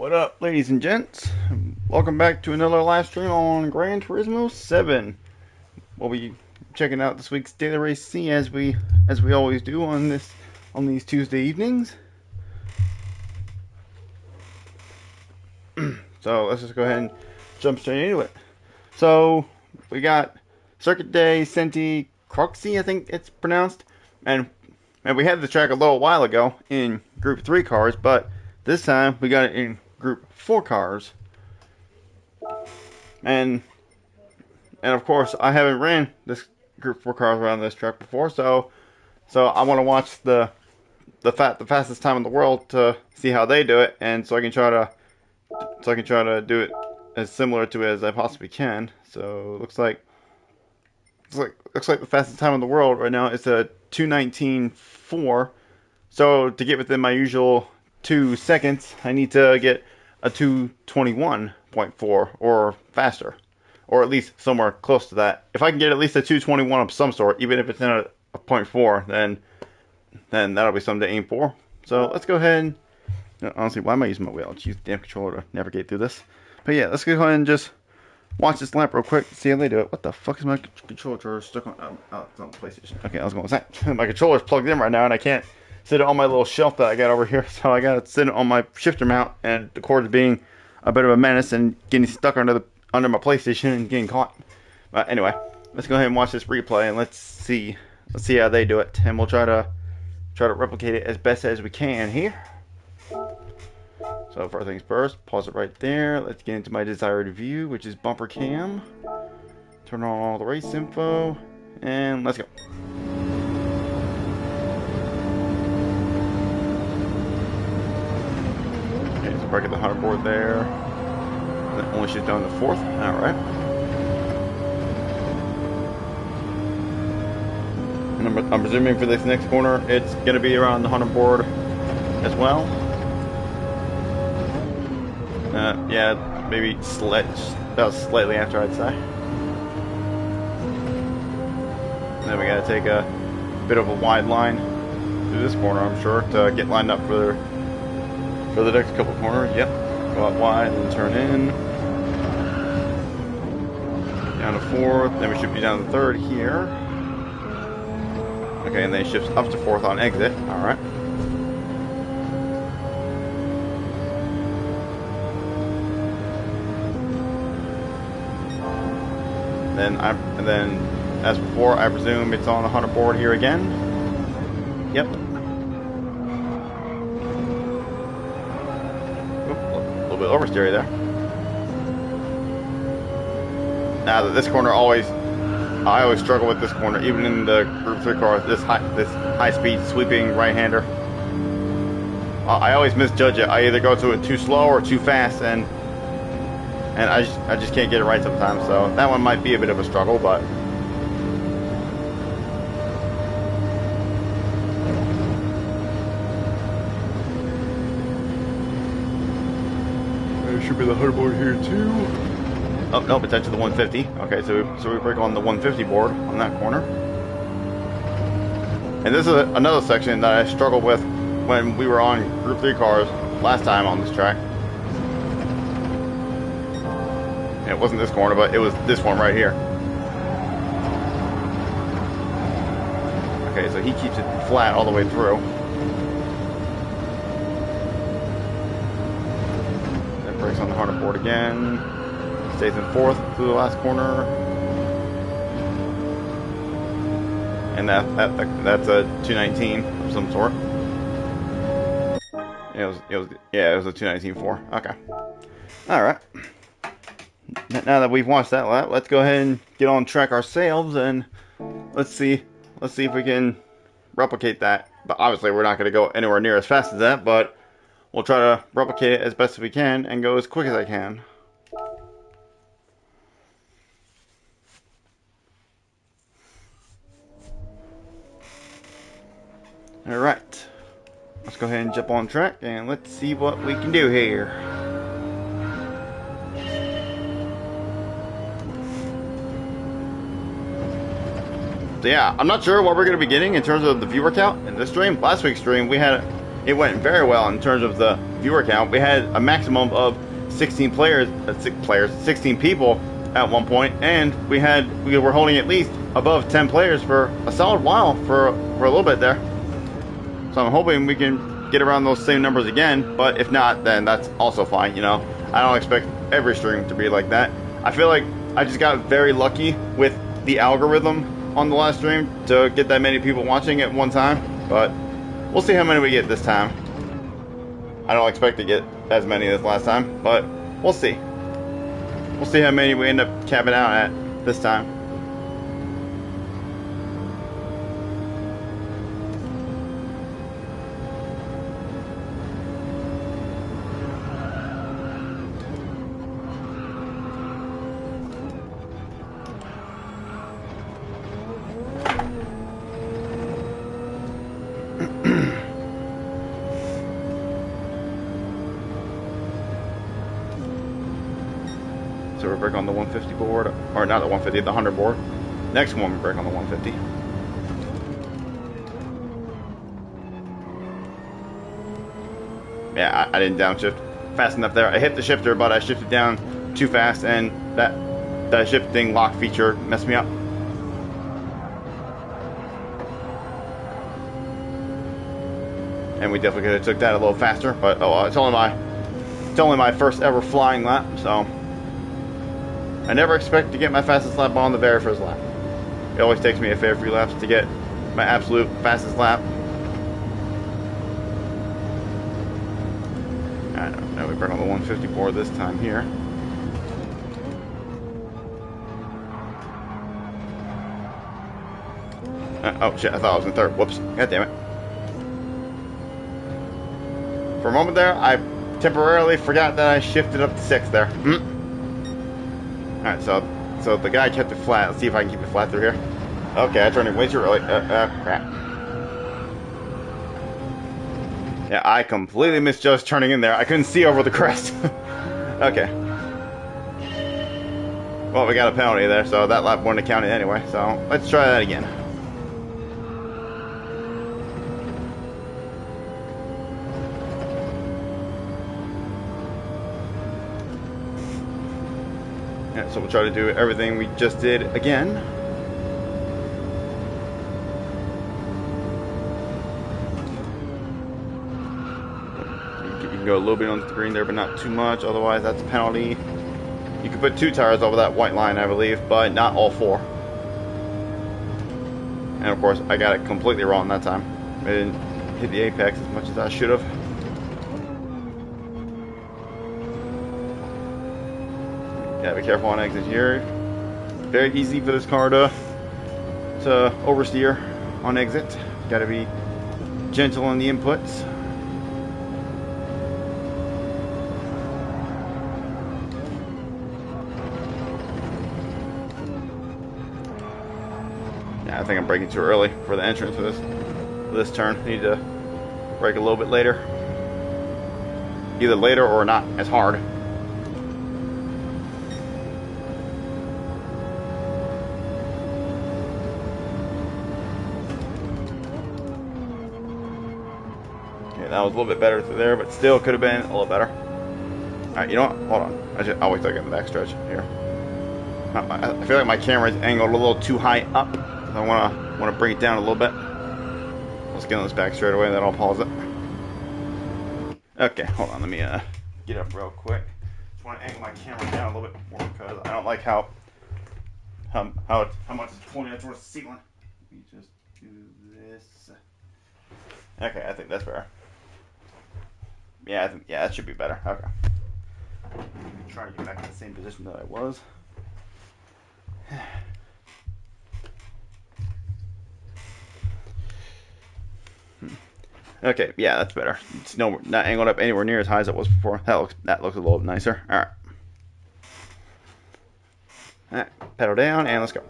What up, ladies and gents? Welcome back to another live stream on Gran Turismo 7. We'll be checking out this week's daily race C as we always do on these Tuesday evenings. So let's just go ahead and jump straight into it. So we got Circuit Day Senti Croxy, I think it's pronounced, and we had the track a little while ago in Group 3 cars, but this time we got it in Group 4 cars. And of course I haven't ran this Group 4 cars around this track before, so I want to watch the fastest time in the world to see how they do it, and so I can try to do it as similar to it as I possibly can. So looks like the fastest time in the world right now is a 2:19.4. So to get within my usual 2 seconds, I need to get a 2:21.4 or faster, or at least somewhere close to that. If I can get at least a 2:21 of some sort, even if it's in a 0.4, then that'll be something to aim for. So let's go ahead and, honestly, why am I using my wheel? Just use the damn controller to navigate through this. But yeah, let's go ahead and just watch this lap real quick, see how they do it. What the fuck is my controller stuck on? It's on the PlayStation. Okay, I was going to say, my controller's plugged in right now, and I can't sit it on my little shelf that I got over here, so I gotta sit it on my shifter mount, and the cord's being a bit of a menace and getting stuck under my PlayStation and getting caught. But anyway, let's go ahead and watch this replay, and let's see how they do it, and we'll try to replicate it as best as we can here. So first things first, pause it right there. Let's get into my desired view, which is bumper cam. Turn on all the race info, and let's go. Okay, so break at the 100 board there. Then only shift down to 4th. Alright. And I'm presuming for this next corner, it's going to be around the 100 board as well. Yeah, maybe about slightly after, I'd say. Then we gotta take a bit of a wide line through this corner, I'm sure, to get lined up for the next couple corners. Yep, go out wide and turn in. Down to 4th, then we should be down to 3rd here. Okay, and then it shifts up to 4th on exit. Alright. And then, as before, I presume it's on the 100 board here again. Yep. Oop, a little bit oversteery there. Now that this corner I always struggle with this corner, even in the Group 3 car. This high speed sweeping right-hander. I always misjudge it. I either go to it too slow or too fast, and I just can't get it right sometimes, so that one might be a bit of a struggle, but there should be the 100 board here too. Oh nope, it's actually the 150. Okay, so we break on the 150 board on that corner. And this is another section that I struggled with when we were on Group 3 cars last time on this track. It wasn't this corner, but it was this one right here. Okay, so he keeps it flat all the way through. Then breaks on the 100 board again. Stays in 4th through the last corner. And that's a 219 of some sort. It was a 219.4. Okay. Alright. Now that we've watched that lap, let's go ahead and get on track ourselves, and let's see if we can replicate that. But obviously we're not going to go anywhere near as fast as that, but we'll try to replicate it as best as we can and go as quick as I can. Alright, let's go ahead and jump on track, and let's see what we can do here. So yeah, I'm not sure what we're going to be getting in terms of the viewer count in this stream. Last week's stream, we had it went very well in terms of the viewer count. We had a maximum of 16 16 people at one point, and we were holding at least above 10 players for a solid while, for a little bit there. So I'm hoping we can get around those same numbers again, but if not, then that's also fine, you know. I don't expect every stream to be like that. I feel like I just got very lucky with the algorithm on the last stream to get that many people watching at one time, but we'll see how many we get this time. I don't expect to get as many as last time, but we'll see. We'll see how many we end up capping out at this time. So we break on the 150 board, or not the 150, the 100 board. Next one we break on the 150. Yeah, I didn't downshift fast enough there. I hit the shifter, but I shifted down too fast, and that shifting lock feature messed me up. And we definitely could have took that a little faster, but oh, it's only my first ever flying lap, so I never expect to get my fastest lap on the very first lap. It always takes me a fair few laps to get my absolute fastest lap. I don't know, we burn on the 150 board this time here. Oh shit, I thought I was in third. Whoops. God damn it. For a moment there, I temporarily forgot that I shifted up to sixth there. Alright, so the guy kept it flat. Let's see if I can keep it flat through here. Okay, I turned it way too early. Crap. Yeah, I completely misjudged turning in there. I couldn't see over the crest. Okay. Well, we got a penalty there, so that lap wouldn't have counted anyway. So let's try that again. So we'll try to do everything we just did again. You can go a little bit on the green there, but not too much. Otherwise, that's a penalty. You can put 2 tires over that white line, I believe, but not all 4. And of course, I got it completely wrong that time. I didn't hit the apex as much as I should have. Yeah, be careful on exit here. Very easy for this car to oversteer on exit. Gotta be gentle on the inputs. Yeah, I think I'm braking too early for the entrance for this turn. Need to brake a little bit later. Either later or not as hard. That was a little bit better through there, but still could have been a little better. Alright, you know what? Hold on. I'll wait till I get in the backstretch here. I feel like my camera's angled a little too high up. So I want to bring it down a little bit. Let's get on this back straight away, and then I'll pause it. Okay, hold on. Let me get up real quick. Just want to angle my camera down a little bit more because I don't like how much it's pointing towards the ceiling. Let me just do this. Okay, I think that's better. Yeah, that should be better. Okay. Try to get back in the same position that I was. Okay, yeah, that's better. It's not angled up anywhere near as high as it was before. That looks a little nicer. All right, pedal down and let's go.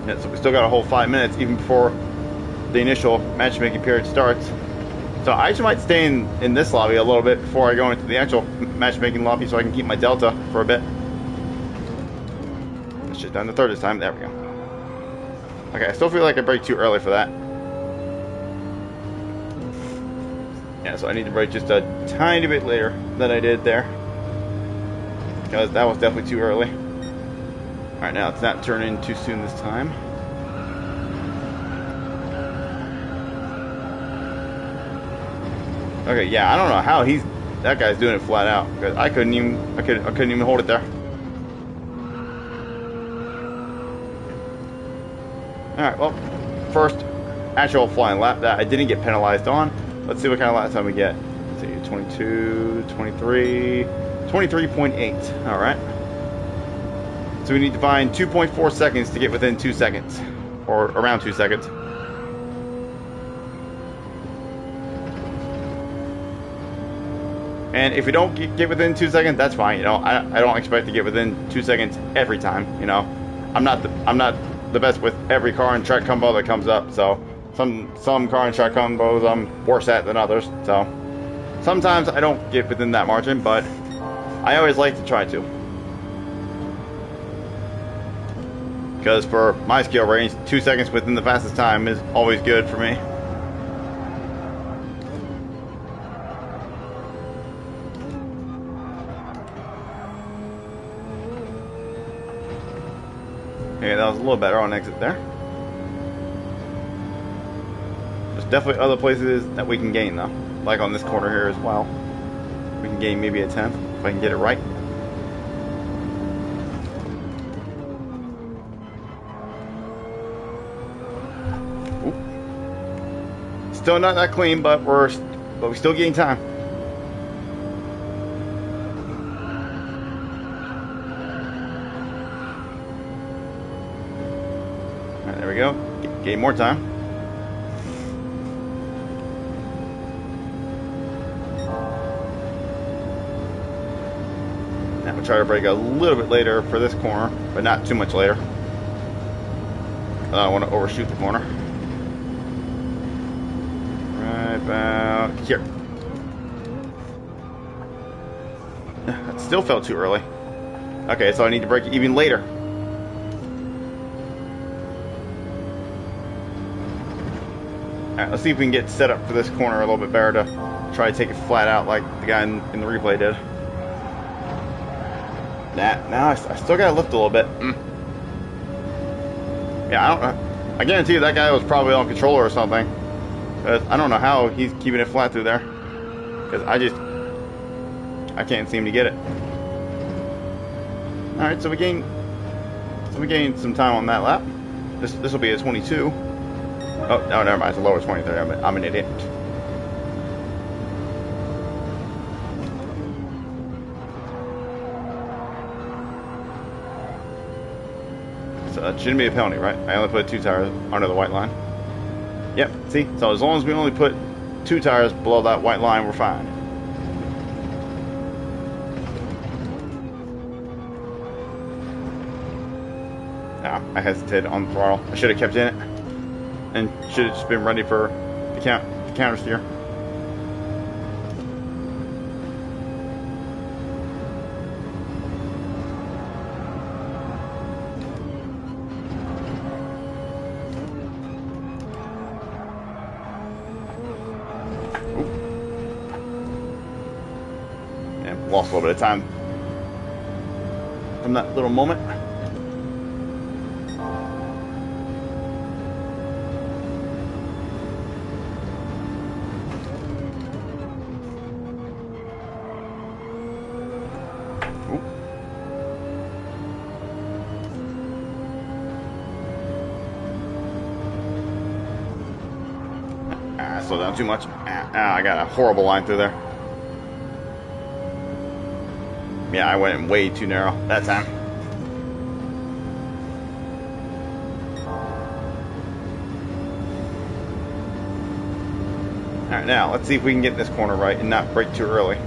Yeah, so we still got a whole 5 minutes even before the initial matchmaking period starts. So I actually might stay in this lobby a little bit before I go into the actual matchmaking lobby so I can keep my delta for a bit. Let's just done the third this time. There we go. Okay, I still feel like I braked too early for that. Yeah, so I need to brake just a tiny bit later than I did there. Because that was definitely too early. Alright, now let's not turn in too soon this time. Okay, yeah, I don't know how that guy's doing it flat out. Because I couldn't even hold it there. Alright, well, first actual flying lap that I didn't get penalized on. Let's see what kind of lap time we get. Let's see, 22, 23, 23.8. Alright. So we need to find 2.4 seconds to get within 2 seconds. Or around 2 seconds. And if we don't get within 2 seconds, that's fine. You know, I don't expect to get within 2 seconds every time. You know, I'm not the best with every car and track combo that comes up. So some car and track combos I'm worse at than others. So sometimes I don't get within that margin, but I always like to try to. Because for my skill range, 2 seconds within the fastest time is always good for me. Okay, that was a little better on exit there. There's definitely other places that we can gain though. Like on this corner here as well. We can gain maybe a 10th if I can get it right. Ooh. Still not that clean, but we still gain time. Alright, there we go. Gain more time. Now we'll try to brake a little bit later for this corner, but not too much later. I don't want to overshoot the corner. Right about here. It still felt too early. Okay, so I need to brake even later. Alright, let's see if we can get set up for this corner a little bit better to try to take it flat out like the guy in the replay did. Now I still gotta lift a little bit. Yeah, I guarantee you that guy was probably on controller or something. I don't know how he's keeping it flat through there. Because I can't seem to get it. Alright, so we gained some time on that lap. This will be a 22. Oh, no, never mind. It's a lower 23. I'm an idiot. So that shouldn't be a penalty, right? I only put 2 tires under the white line. Yep, see? So as long as we only put 2 tires below that white line, we're fine. Nah, I hesitated on the throttle. I should have kept in it. And should have just been ready for the counter steer. And lost a little bit of time from that little moment. Slow down too much. I got a horrible line through there. Yeah, I went in way too narrow that time. Alright, now let's see if we can get this corner right and not brake too early.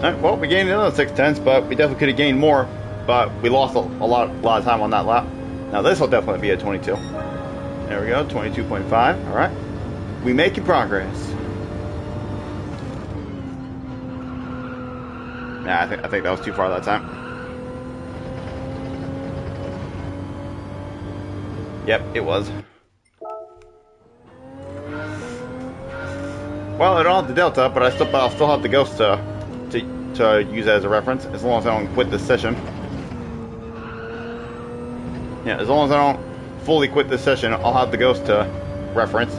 Alright, well, we gained another 6 tenths, but we definitely could have gained more. But we lost a lot of time on that lap. Now this will definitely be a 22. There we go, 22.5. All right, we making progress. Yeah, I think that was too far that time. Yep, it was. Well, I don't have the Delta, but I'll still have the Ghost to use as a reference, as long as I don't quit this session. Yeah, as long as I don't fully quit this session, I'll have the Ghost to reference.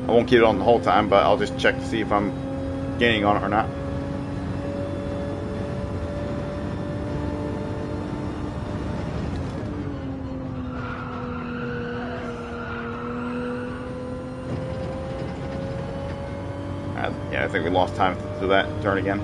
I won't keep it on the whole time, but I'll just check to see if I'm gaining on it or not. Yeah, I think we lost time through that turn again.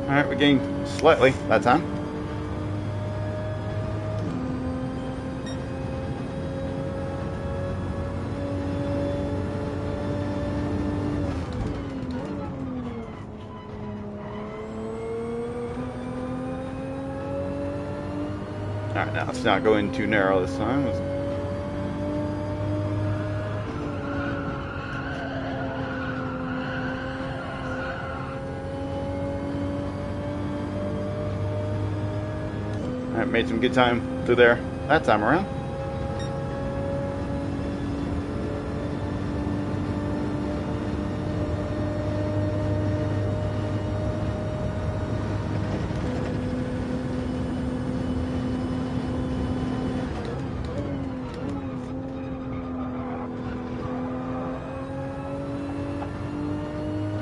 Alright, we gained slightly that time. Alright, now let's not go in too narrow this time. Alright, made some good time through there that time around.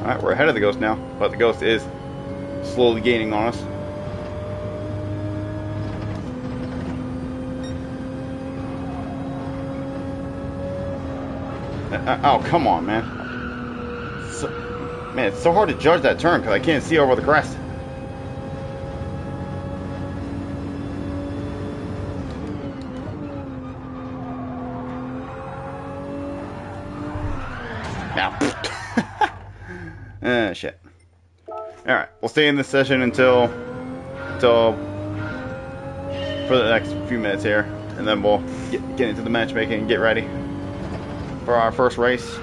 Alright, we're ahead of the Ghost now, but the Ghost is slowly gaining on us. Oh, come on, man. Man, it's so hard to judge that turn because I can't see over the crest. Now. Shit. Alright, we'll stay in this session until for the next few minutes here, and then we'll get into the matchmaking and get ready for our first race.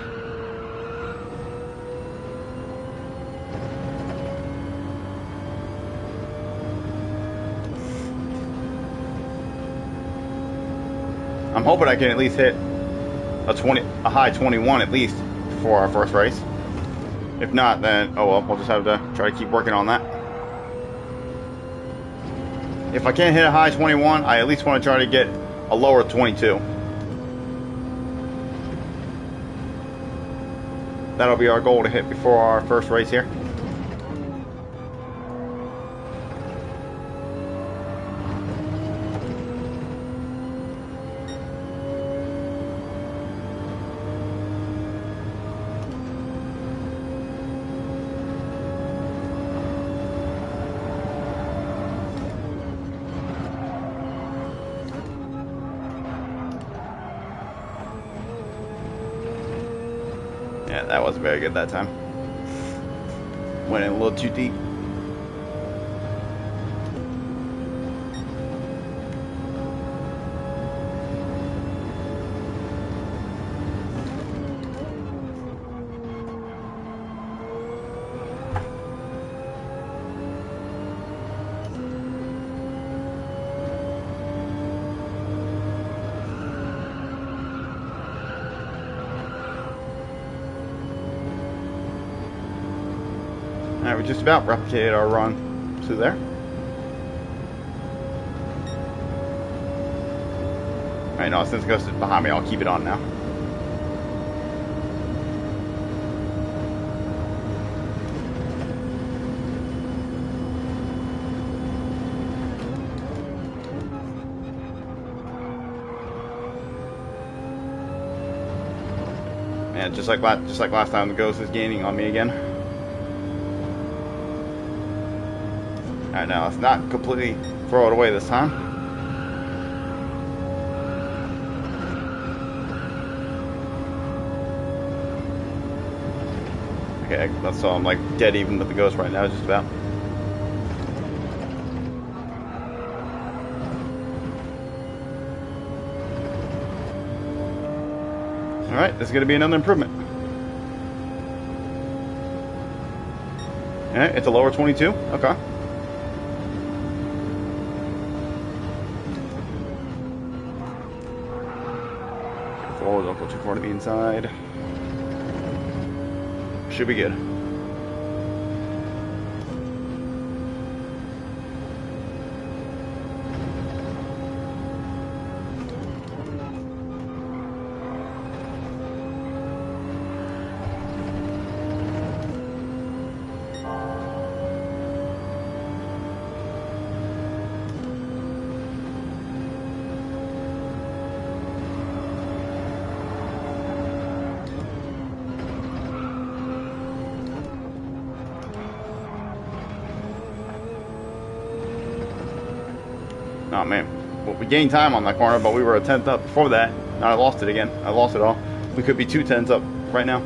I'm hoping I can at least hit a high 21 at least for our first race. If not, then oh well, we'll just have to try to keep working on that. If I can't hit a high 21, I at least want to try to get a lower 22. That'll be our goal to hit before our first race here. Yeah, that wasn't very good that time. Went in a little too deep. Alright, we just about replicated our run through there. Alright, no, since Ghost is behind me, I'll keep it on now. Man, just like last time, the ghost is gaining on me again. Alright, now let's not completely throw it away this time. Okay, so I'm like dead even with the ghost right now, just about. Alright, this is going to be another improvement. Alright, it's a lower 22. Okay. Forward, don't go too far to the inside. Should be good. Oh man, well, we gained time on that corner, but we were a tenth up before that. Now I lost it again. I lost it all. We could be 2 tenths up right now.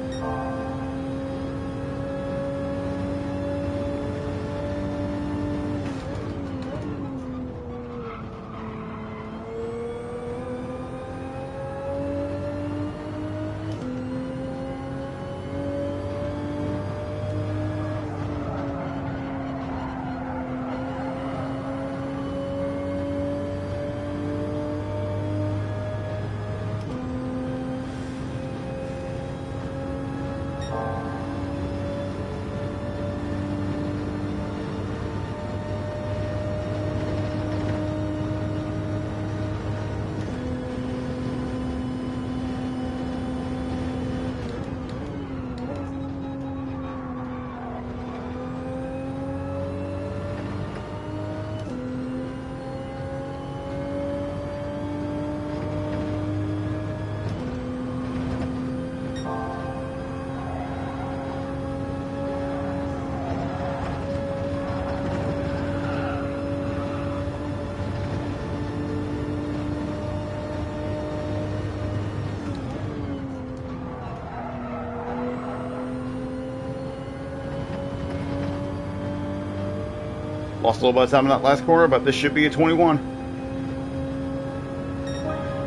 Lost a little bit of time in that last corner, but this should be a 21.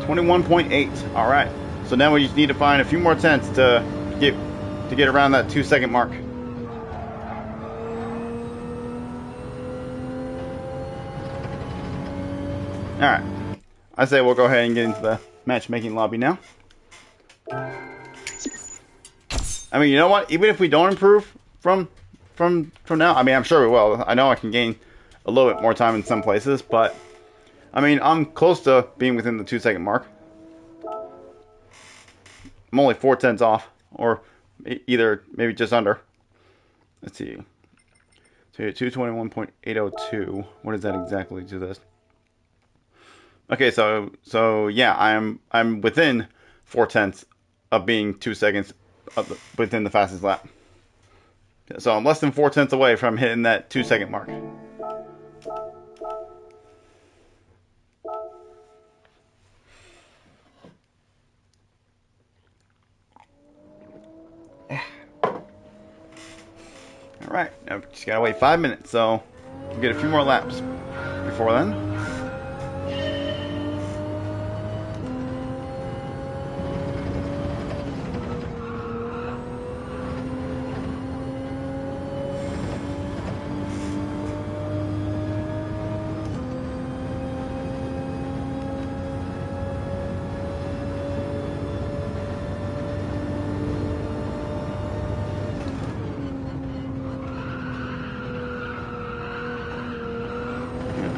21.8. All right. So now we just need to find a few more tenths to get around that 2 second mark. All right. I say we'll go ahead and get into the matchmaking lobby now. I mean, you know what? Even if we don't improve from now, I mean, I'm sure we will. I know I can gain a little bit more time in some places, but I mean, I'm close to being within the 2 second mark. I'm only 4 tenths off, or either maybe just under. Let's see. So 221.802. What is that exactly to this? Okay, so yeah, I'm within 4 tenths of being 2 seconds within the fastest lap. So I'm less than 4 tenths away from hitting that 2 second mark. Alright, now we just gotta wait 5 minutes, so we'll get a few more laps before then.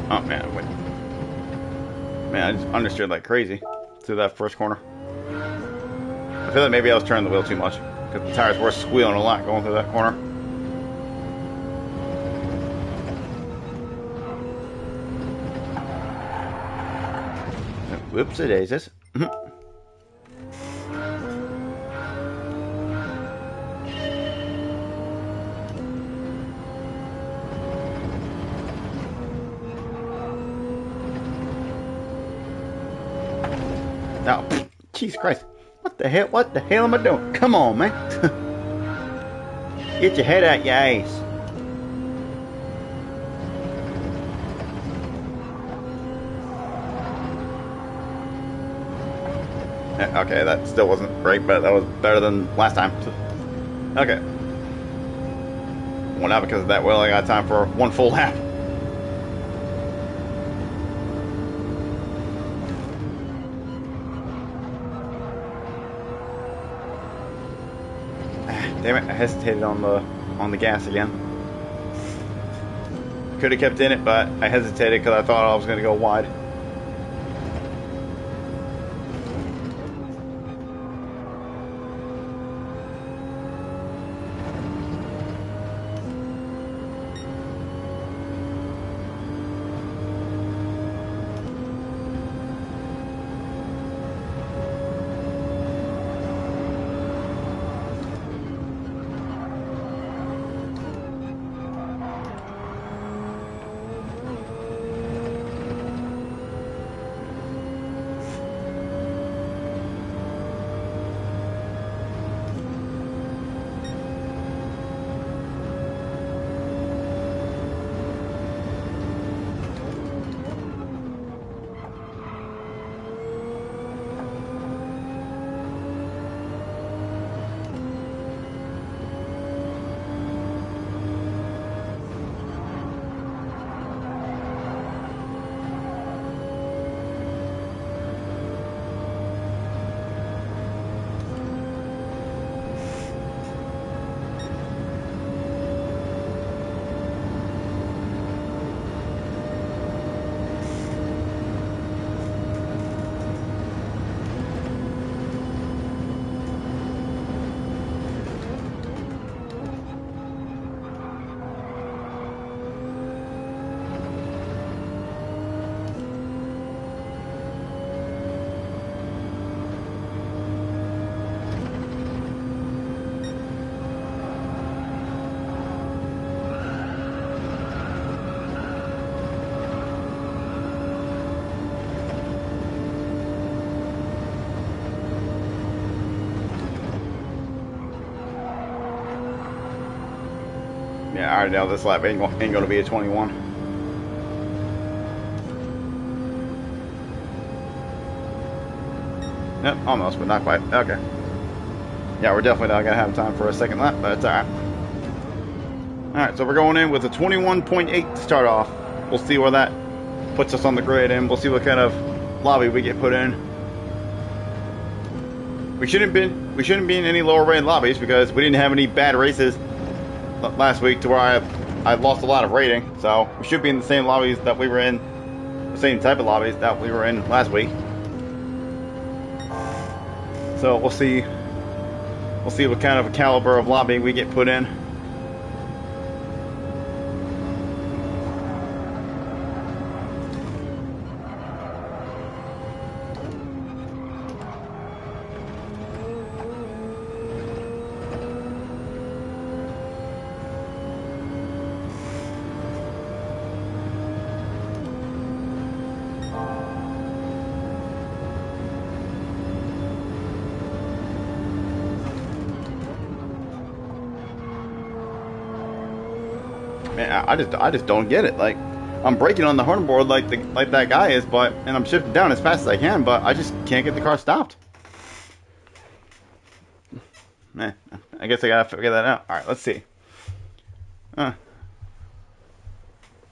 Oh man, wait. Man, I just understeered like crazy through that first corner. I feel like maybe I was turning the wheel too much, because the tires were squealing a lot going through that corner. Whoops, daisies. Oh, Jesus Christ. What the hell? What the hell am I doing? Come on, man. Get your head out your ass. Okay, that still wasn't great, but that was better than last time. Okay. Well, now because of that, we only got time for one full lap. Damn it! I hesitated on the gas again. Could have kept in it, but I hesitated because I thought I was going to go wide. Yeah, I already know this lap ain't going to be a 21. Yep, almost, but not quite. Okay. Yeah, we're definitely not going to have time for a second lap, but it's alright. Alright, so we're going in with a 21.8 to start off. We'll see where that puts us on the grid, and we'll see what kind of lobby we get put in. We shouldn't be in any lower rated lobbies because we didn't have any bad races last week to where I lost a lot of rating, so we should be in the same lobbies that we were in, the same type of lobbies that we were in last week. So we'll see what kind of a caliber of lobby we get put in. Man, I just don't get it. Like, I'm braking on the hard board like that guy is, and I'm shifting down as fast as I can, but I just can't get the car stopped. Man, I guess I gotta figure that out. All right, let's see.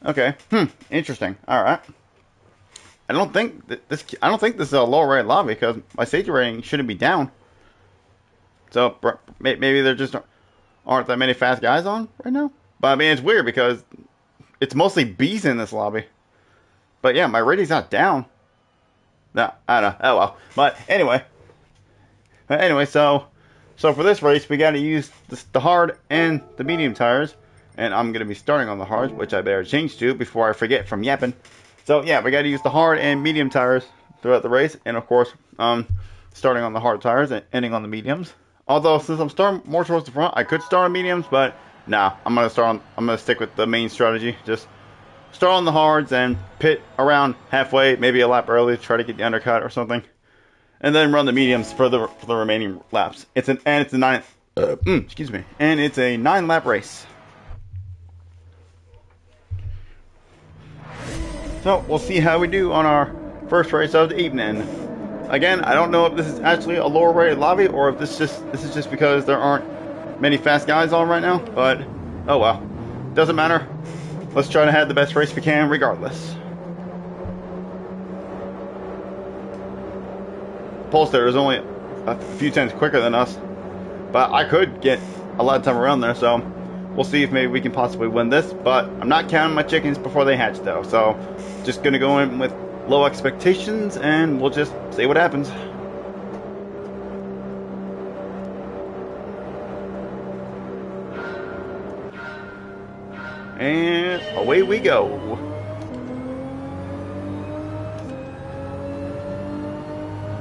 Okay. Interesting. All right. I don't think this is a low rate lobby because my safety rating shouldn't be down. So maybe there just aren't that many fast guys on right now. But I mean, it's weird because it's mostly B's in this lobby. But yeah, my rating's not down. No, I don't know. Oh well. But anyway. So for this race, we got to use the hard and the medium tires. And I'm going to be starting on the hards, which I better change to before I forget from yapping. So yeah, we got to use the hard and medium tires throughout the race. And of course, starting on the hard tires and ending on the mediums. Although since I'm starting more towards the front, I could start on mediums, but nah, I'm gonna stick with the main strategy. Just start on the hards and pit around halfway, maybe a lap early to try to get the undercut or something. and then run the mediums for the remaining laps. It's a 9 excuse me, and it's a 9-lap race. So we'll see how we do on our first race of the evening. Again, I don't know if this is actually a lower rated lobby or if this is just because there aren't many fast guys on right now. But oh well, doesn't matter. Let's try to have the best race we can, regardless. Polster is only a few tenths quicker than us, but I could get a lot of time around there. So we'll see if maybe we can possibly win this. But I'm not counting my chickens before they hatch, though. So just gonna go in with low expectations, and we'll just see what happens. And away we go.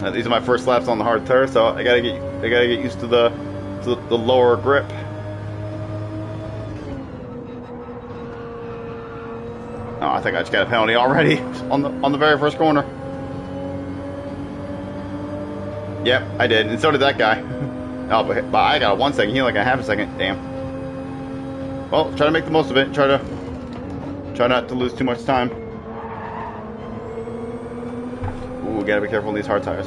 Now, these are my first laps on the hard turf, so I gotta get used to the lower grip. Oh, I think I just got a penalty already on the very first corner. Yep, I did, and so did that guy. Oh, but I got 1 second. He only got half a second. Damn. Well, try to make the most of it. Try not to lose too much time. Ooh, gotta be careful on these hard tires.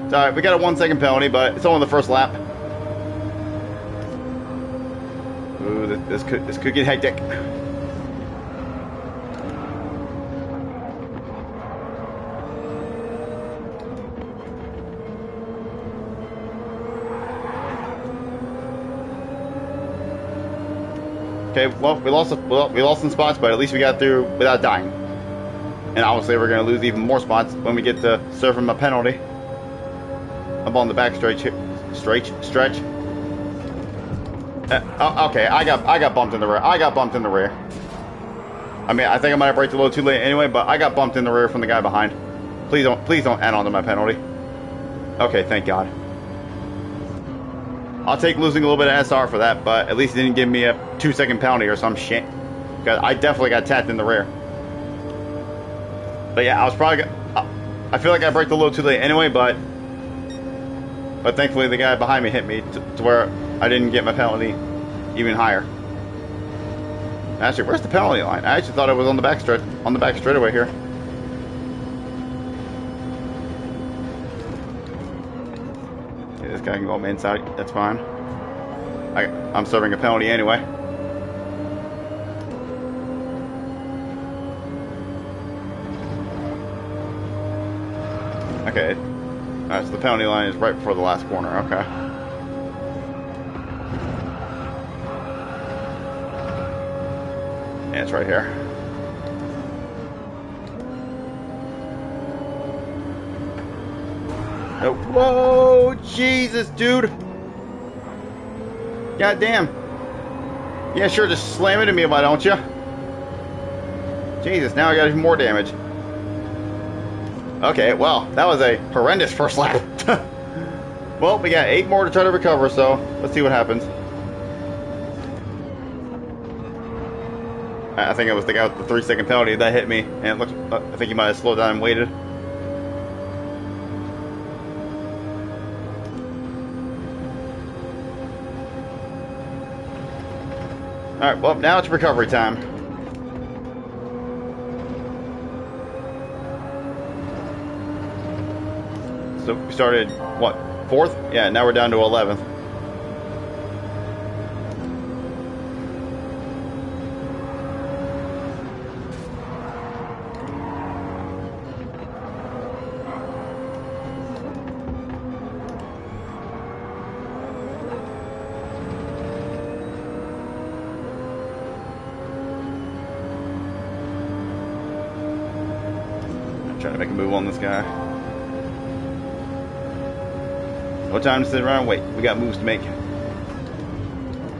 It's alright, we got a 1 second penalty, but it's only the first lap. Ooh, this could get hectic. Okay, well, we lost some spots, but at least we got through without dying. And obviously, we're going to lose even more spots when we get to serve him a penalty up on the back stretch. Okay, I got bumped in the rear. I mean, I think I might have braked a little too late anyway, but I got bumped in the rear from the guy behind. Please don't add on to my penalty. Okay, thank God. I'll take losing a little bit of SR for that, but at least it didn't give me a 2 second penalty or some shit. Because I definitely got tapped in the rear. But yeah, I feel like I braked a little too late anyway, but thankfully the guy behind me hit me to where I didn't get my penalty even higher. Actually, where's the penalty line? I actually thought it was on the back straightaway here. Okay, this guy can go on the inside. That's fine. I'm serving a penalty anyway. Okay. Alright, so the penalty line is right before the last corner. Okay. Yeah, it's right here. Oh, whoa, Jesus, dude. God damn. Yeah, sure, just slam into me, why don't you? Jesus, now I got even more damage. Okay, well, that was a horrendous first lap. Well, we got 8 more to try to recover, so let's see what happens. I think it was the guy with the 3 second penalty that hit me, and it looked, I think he might have slowed down and waited. Alright, well, now it's recovery time. So we started, what, 4th? Yeah, now we're down to 11th. Trying to make a move on this guy. No time to sit around and wait. We got moves to make.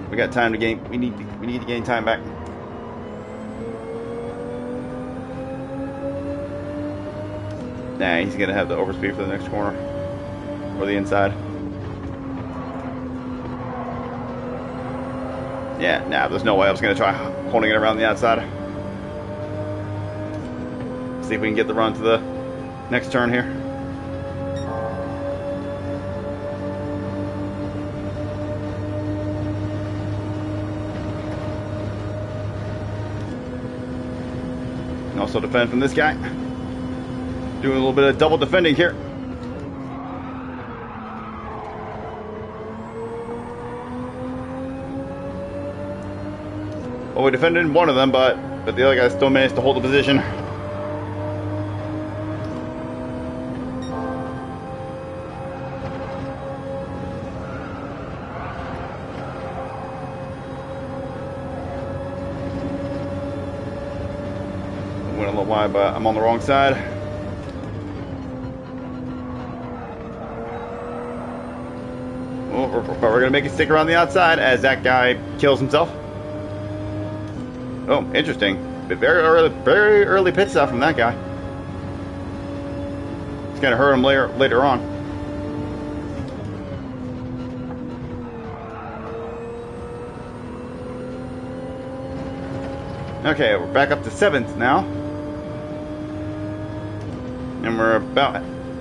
We got time to gain. We need to gain time back. Nah, he's gonna have the overspeed for the next corner or the inside. Yeah, nah, there's no way I was gonna try holding it around the outside. See if we can get the run to next turn here. And also defend from this guy. Doing a little bit of double defending here. Well, we defended one of them, but the other guy still managed to hold the position. Went a little wide, but I'm on the wrong side. Well, but we're gonna make it stick around the outside as that guy kills himself. Oh, interesting. But very early pit stop from that guy. It's gonna hurt him later on. Okay, we're back up to 7th now. And we're about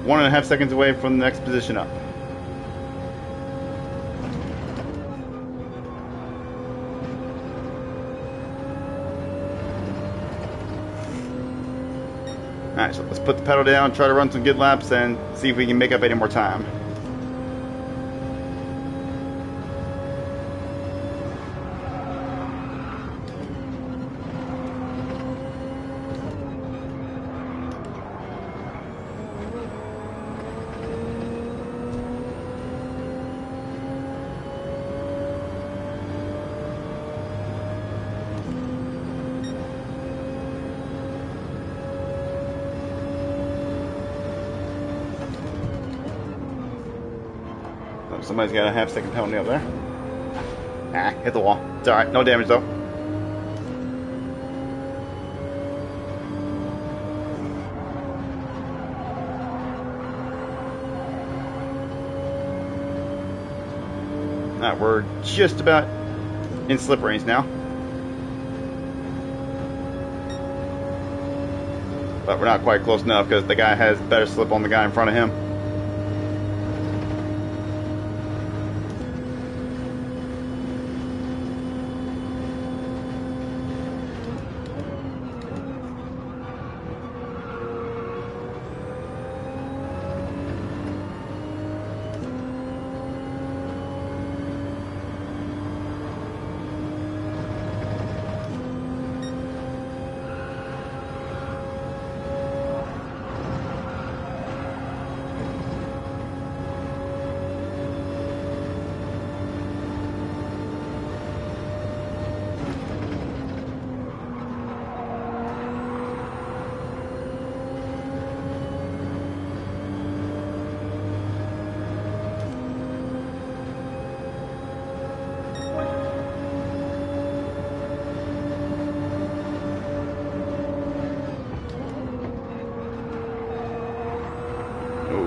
1.5 seconds away from the next position up. Alright, so let's put the pedal down, try to run some good laps, and see if we can make up any more time. Somebody's got a half-second penalty up there. Ah, hit the wall. It's alright, no damage though. Alright, we're just about in slip range now. But we're not quite close enough because the guy has better slip on the guy in front of him.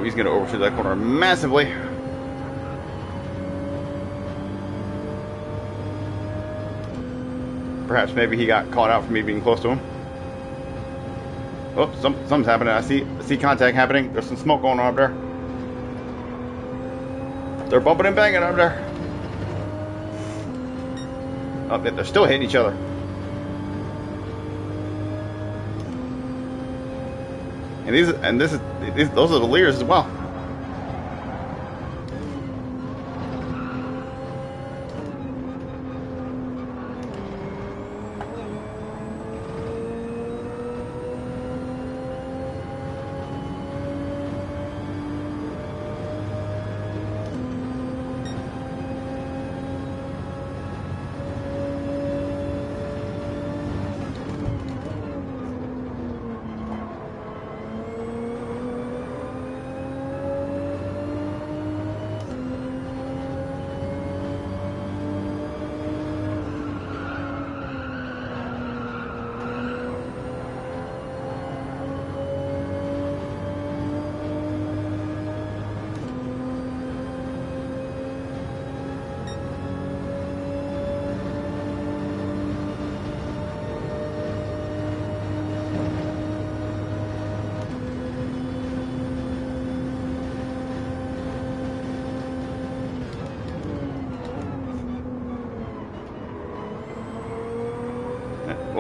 He's going to overshoot that corner massively. Perhaps maybe he got caught out for me being close to him. Oh, something's happening. I see contact happening. There's some smoke going on up there. They're bumping and banging up there. Oh, they're still hitting each other. And those are the leaders as well.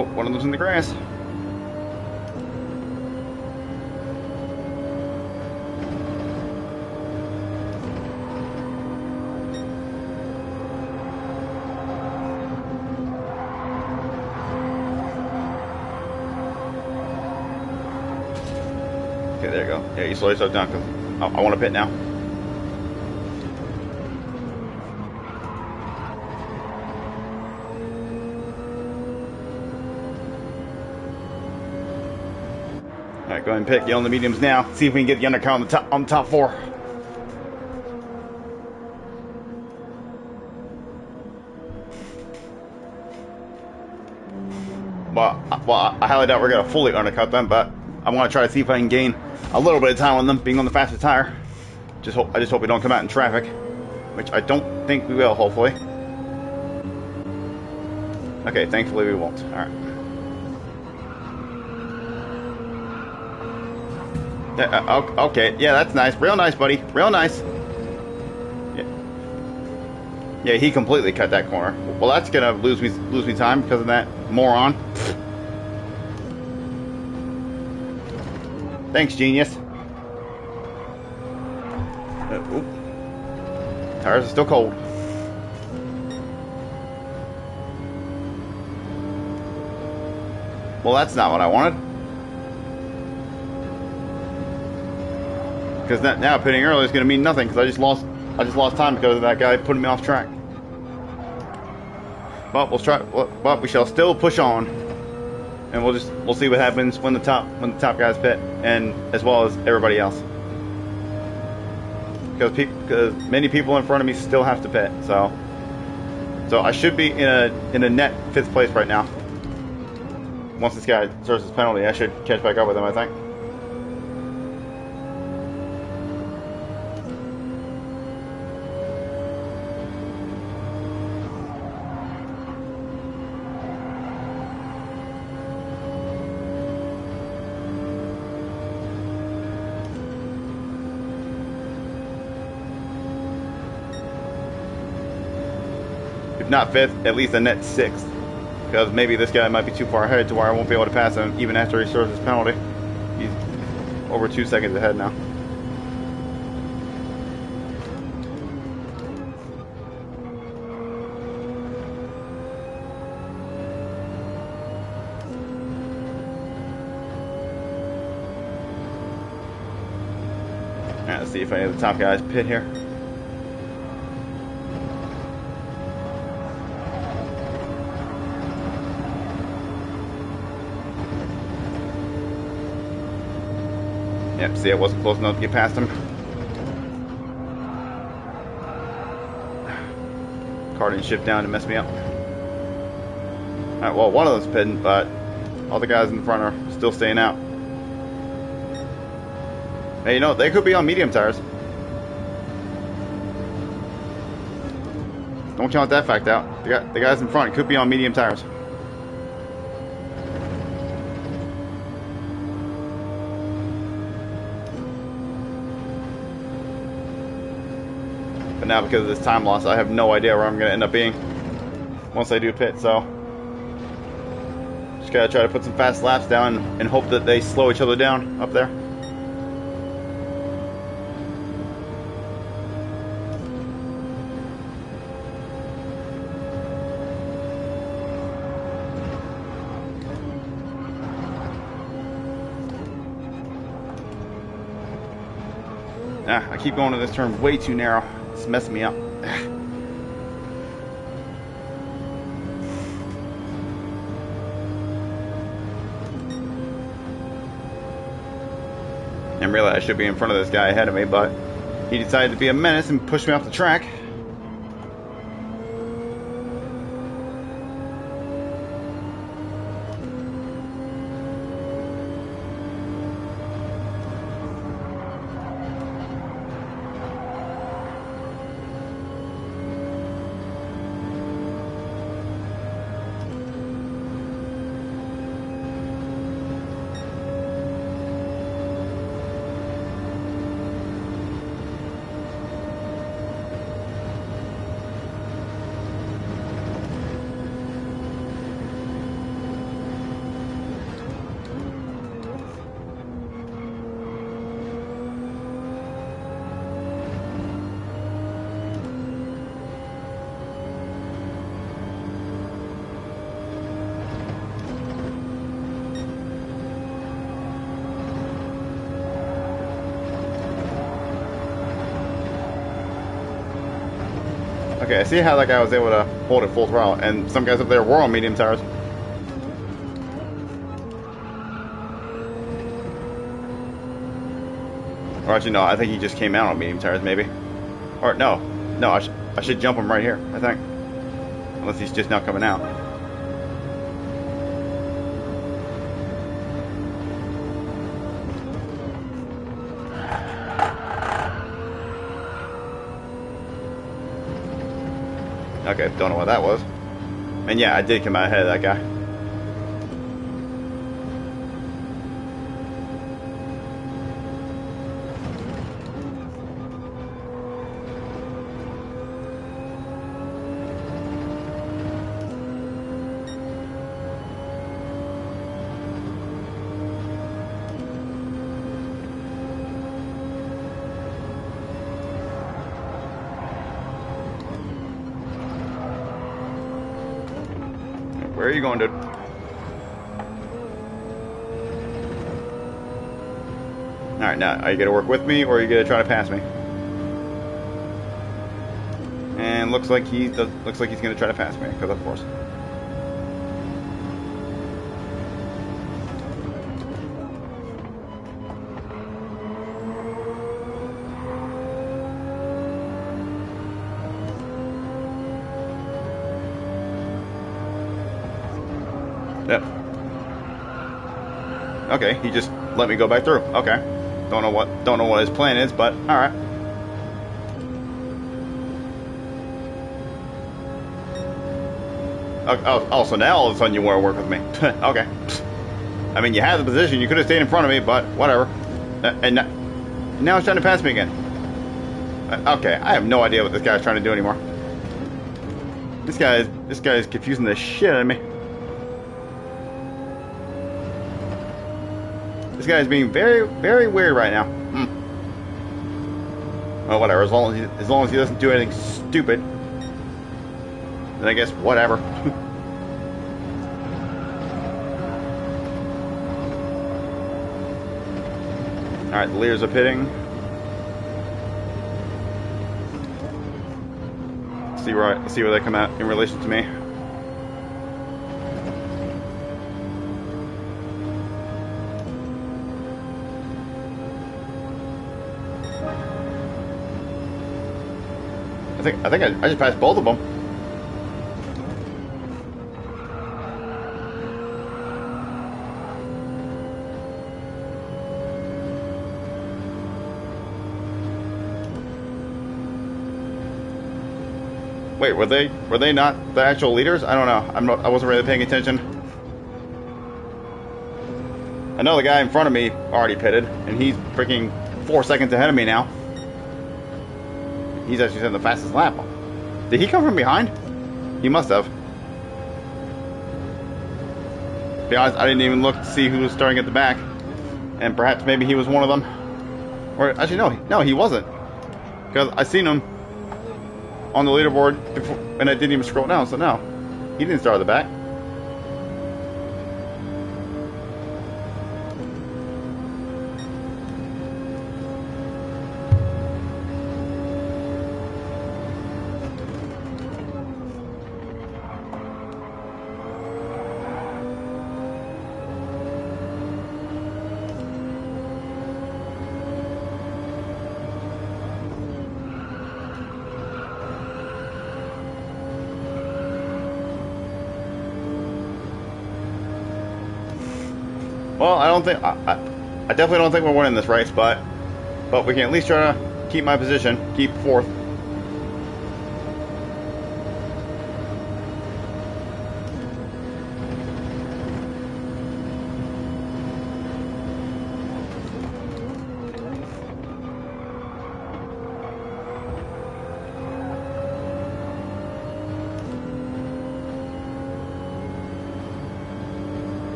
Oh, one of them's in the grass. Okay, there you go. Yeah, you slow yourself down because I want to pit now. Alright, go ahead and pit. Get on the mediums now. See if we can get the undercut on the top four. Well, I highly doubt we're going to fully undercut them, but I'm going to try to see if I can gain a little bit of time on them, being on the faster tire. I just hope we don't come out in traffic, which I don't think we will, hopefully. Okay, thankfully we won't. Alright. Okay, yeah, that's nice. Real nice, buddy. Real nice. Yeah, he completely cut that corner. Well, that's gonna lose me time because of that moron. Thanks, genius. Tires are still cold. Well, that's not what I wanted. Because now pitting early is going to mean nothing because I just lost time because of that guy putting me off track. But But we shall still push on, and we'll see what happens when the top guys pit, and as well as everybody else. Because many people in front of me still have to pit, so I should be in a net 5th place right now. Once this guy serves his penalty, I should catch back up with him, I think. If not 5th, at least a net 6th. Because maybe this guy might be too far ahead to where I won't be able to pass him even after he serves his penalty. He's over 2 seconds ahead now. Let's see if any of the top guys pit here. Yep, see, I wasn't close enough to get past him. Car didn't shift down to mess me up. Alright, well, one of them's pitting, but all the guys in the front are still staying out. Hey, you know, they could be on medium tires. Don't count that fact out. The guys in front could be on medium tires. But now, because of this time loss, I have no idea where I'm going to end up being once I do pit, so just got to try to put some fast laps down and hope that they slow each other down up there. I keep going to this turn way too narrow. It's messing me up. And really, I should be in front of this guy ahead of me, but he decided to be a menace and push me off the track. Okay, I see how that guy was able to hold it full throttle, and some guys up there were on medium tires. Or actually, no, I think he just came out on medium tires, maybe. Or no, no, I should jump him right here, I think. Unless he's just now coming out. Okay, don't know what that was. And yeah, I did come out ahead of that guy. Where are you going, dude? Alright, now, are you going to work with me, or are you going to try to pass me? And looks like he's going to try to pass me, because of course. Yep. Okay, he just let me go back through. Okay. Don't know what his plan is, but alright. Oh, so now all of a sudden you want to work with me. Okay. I mean, you had the position, you could have stayed in front of me, but whatever. And now he's trying to pass me again. Okay, I have no idea what this guy's trying to do anymore. This guy is confusing the shit out of me. This guy is being very, very weird right now. Well, whatever. As long as he doesn't do anything stupid, then I guess whatever. All right, the leaders are pitting. See where they come out in relation to me. I think I just passed both of them. Wait, were they not the actual leaders? I don't know. I wasn't really paying attention. I know the guy in front of me already pitted, and he's freaking 4 seconds ahead of me now. He's actually setting the fastest lap. Did he come from behind? He must have. To be honest, I didn't even look to see who was starting at the back. And perhaps maybe he was one of them. Or actually, no, he wasn't. Because I seen him on the leaderboard before, and I didn't even scroll down, so no. He didn't start at the back. Well, I definitely don't think we're winning this race, but we can at least try to keep my position, keep fourth.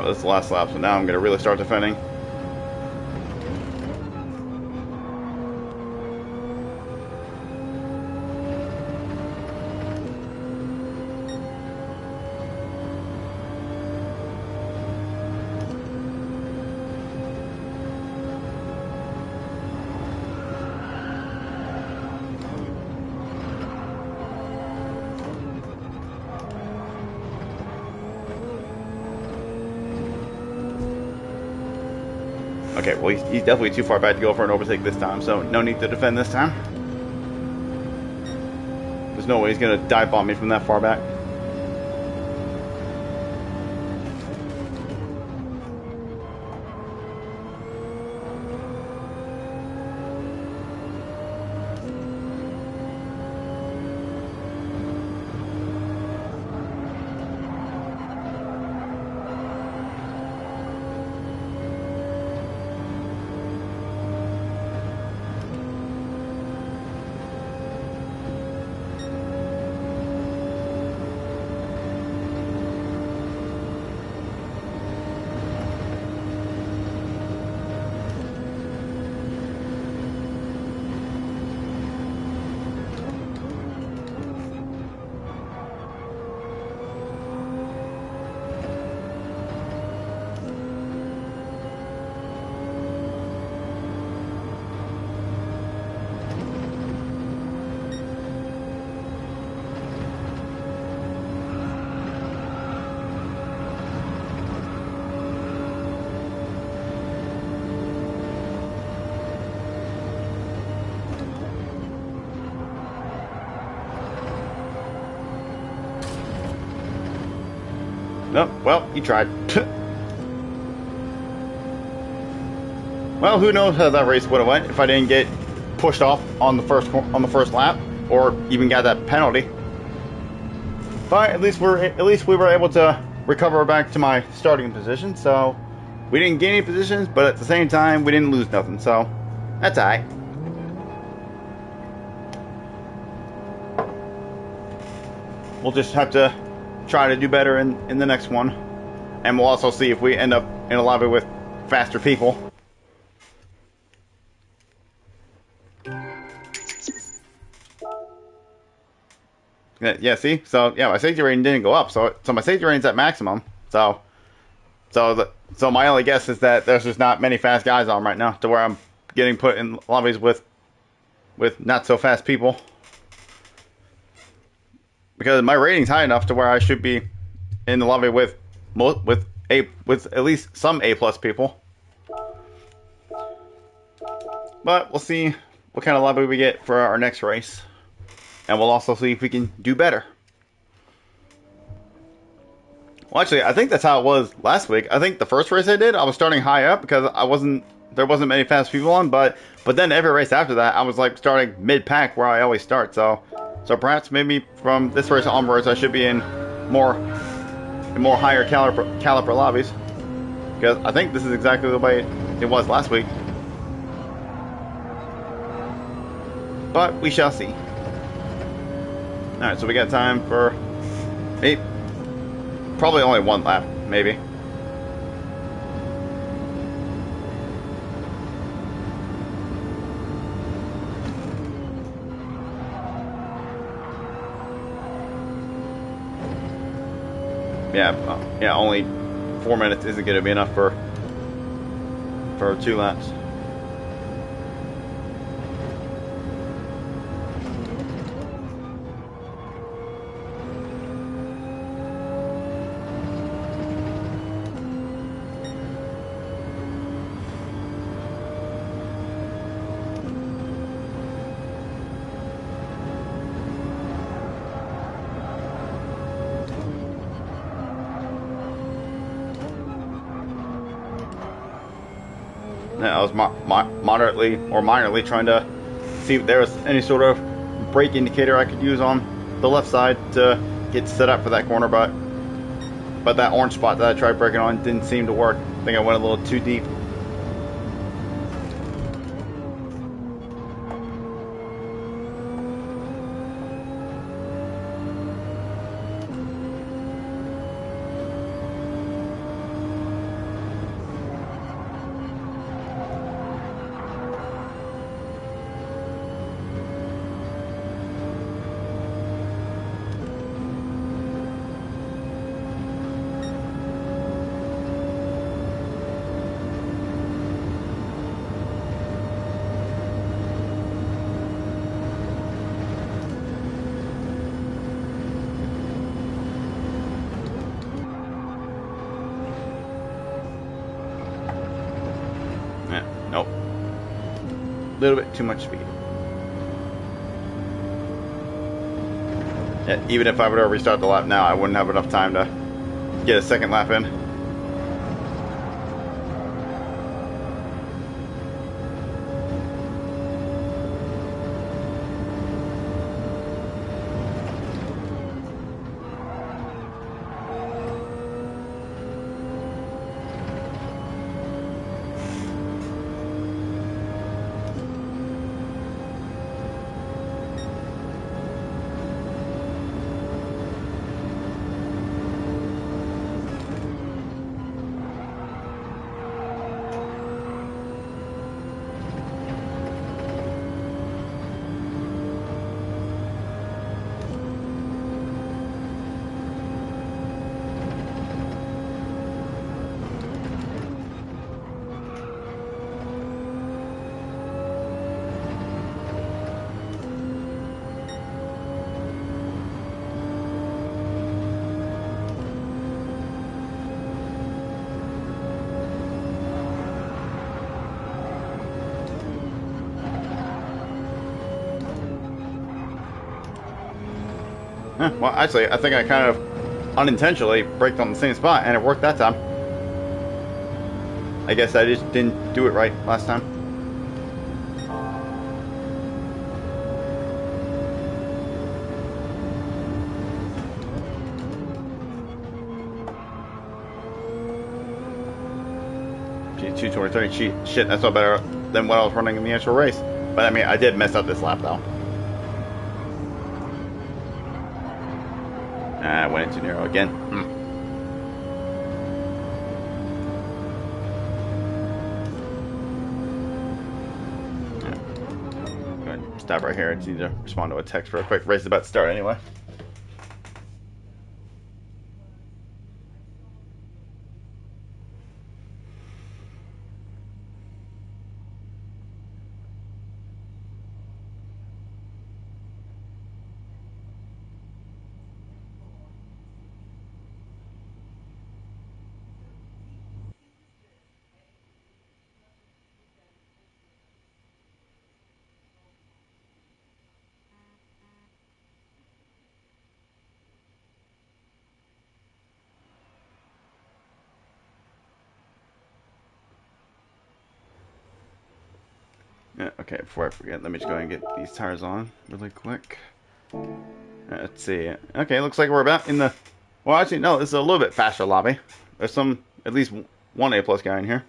Alright, this is the last lap, so now I'm going to really start defending. Okay, well, he's definitely too far back to go for an overtake this time, so no need to defend this time. There's no way he's going to dive bomb me from that far back. No, well, he tried. Well, who knows how that race would have went if I didn't get pushed off on the first lap, or even got that penalty. But at least we were able to recover back to my starting position. So we didn't gain any positions, but at the same time we didn't lose nothing. So that's alright. We'll just have to try to do better in the next one, and we'll also see if we end up in a lobby with faster people. Yeah, see? So yeah, my safety rating didn't go up, so my safety rating's at maximum. So my only guess is that there's just not many fast guys on right now to where I'm getting put in lobbies with not so fast people. Because my rating's high enough to where I should be in the lobby with at least some A+ people. But we'll see what kind of lobby we get for our next race, and we'll also see if we can do better. Well, actually, I think that's how it was last week. I think the first race I did, I was starting high up because there wasn't many fast people on, but then every race after that, I was like starting mid-pack where I always start. So perhaps maybe from this race onwards, I should be in more higher caliber lobbies, because I think this is exactly the way it was last week. But we shall see. Alright, so we got time for probably only one lap, maybe. Yeah, only 4 minutes isn't going to be enough for 2 laps. I was moderately or minorly trying to see if there was any sort of brake indicator I could use on the left side to get set up for that corner, but that orange spot that I tried braking on didn't seem to work. I think I went a little too deep. Nope. A little bit too much speed. Yeah, even if I were to restart the lap now, I wouldn't have enough time to get a second lap in. Well, actually, I think I kind of unintentionally braked on the same spot, and it worked that time. I guess I just didn't do it right last time. Gee, 2:23. Shit, that's not better than what I was running in the actual race. But I mean, I did mess up this lap, though. I went in too narrow again. Go ahead and stop right here. I need to respond to a text real quick. Race is about to start anyway. Yeah, okay, before I forget, let me just go ahead and get these tires on really quick. Let's see. Okay, looks like we're about in the... Well, actually, no, this is a little bit faster lobby. There's at least one A+ guy in here.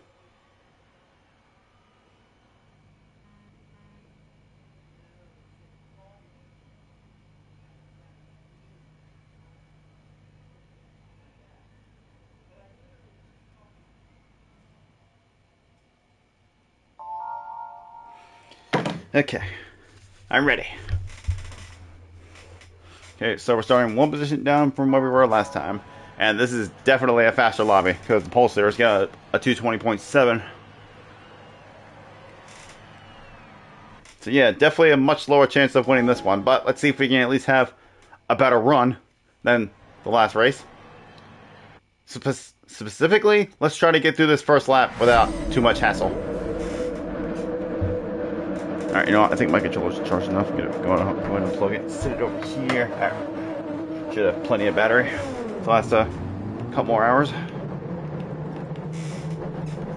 Okay, I'm ready. Okay, so we're starting one position down from where we were last time. And this is definitely a faster lobby, because the Pulse there's got a 220.7. So yeah, definitely a much lower chance of winning this one. But let's see if we can at least have a better run than the last race. Specifically, let's try to get through this first lap without too much hassle. Alright, you know what? I think my controller's charged enough. Go ahead and plug it. Sit it over here. Alright. Should have plenty of battery to last a couple more hours.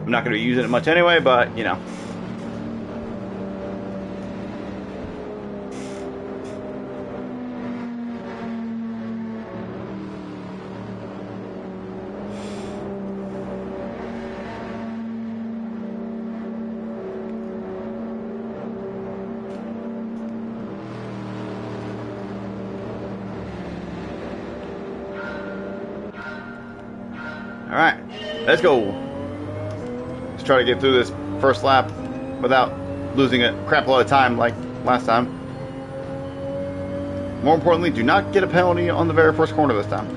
I'm not going to be using it much anyway, but, you know. Alright, let's go. Let's try to get through this first lap without losing a crap load of time like last time. More importantly, do not get a penalty on the very first corner this time.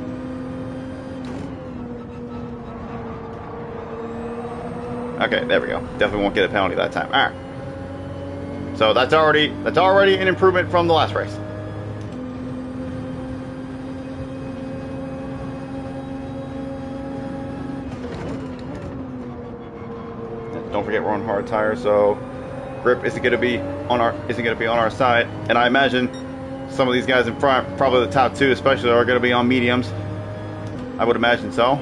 Okay, there we go. Definitely won't get a penalty that time. Alright. So that's already an improvement from the last race. Don't forget we're on hard tires, so grip isn't going to be on our side. And I imagine some of these guys in front, probably the top two especially, are going to be on mediums. I would imagine so.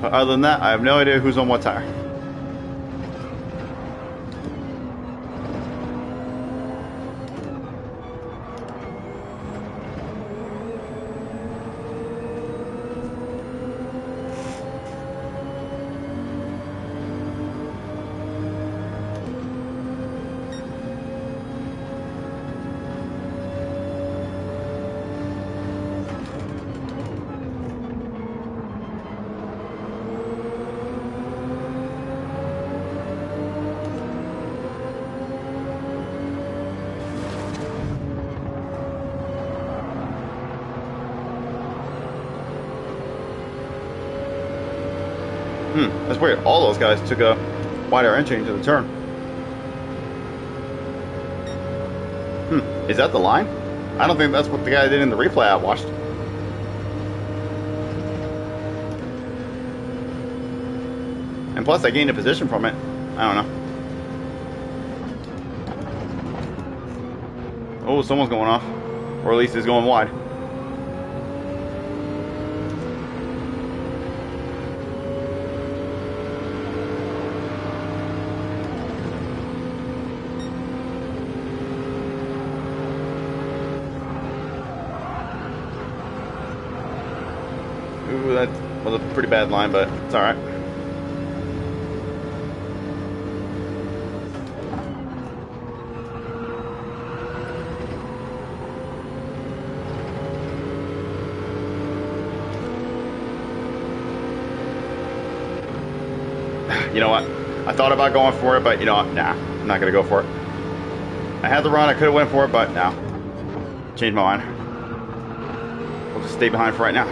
But other than that, I have no idea who's on what tire. That's weird. All those guys took a wider entry into the turn. Is that the line? I don't think that's what the guy did in the replay I watched. And plus, I gained a position from it. I don't know. Oh, someone's going off. Or at least he's going wide. Ooh, that was a pretty bad line, but it's alright. You know what? I thought about going for it, but you know what? Nah, I'm not going to go for it. I had the run, I could have went for it, but no. Changed my mind. We'll just stay behind for right now.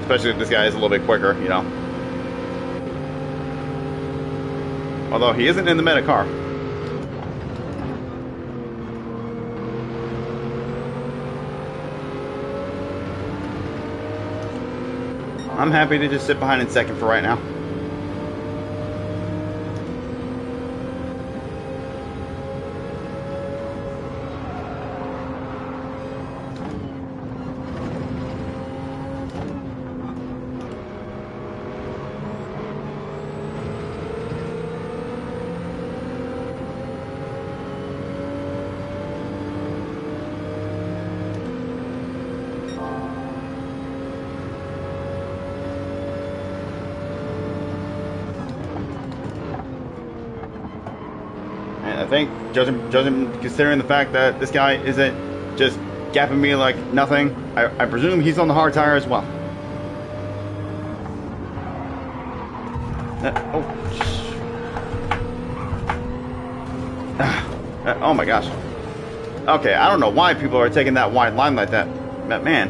Especially if this guy is a little bit quicker, you know. Although he isn't in the meta car. I'm happy to just sit behind in second for right now. I think, judging considering the fact that this guy isn't just gapping me like nothing, I presume he's on the hard tire as well. Oh my gosh. Okay, I don't know why people are taking that wide line like that. But man.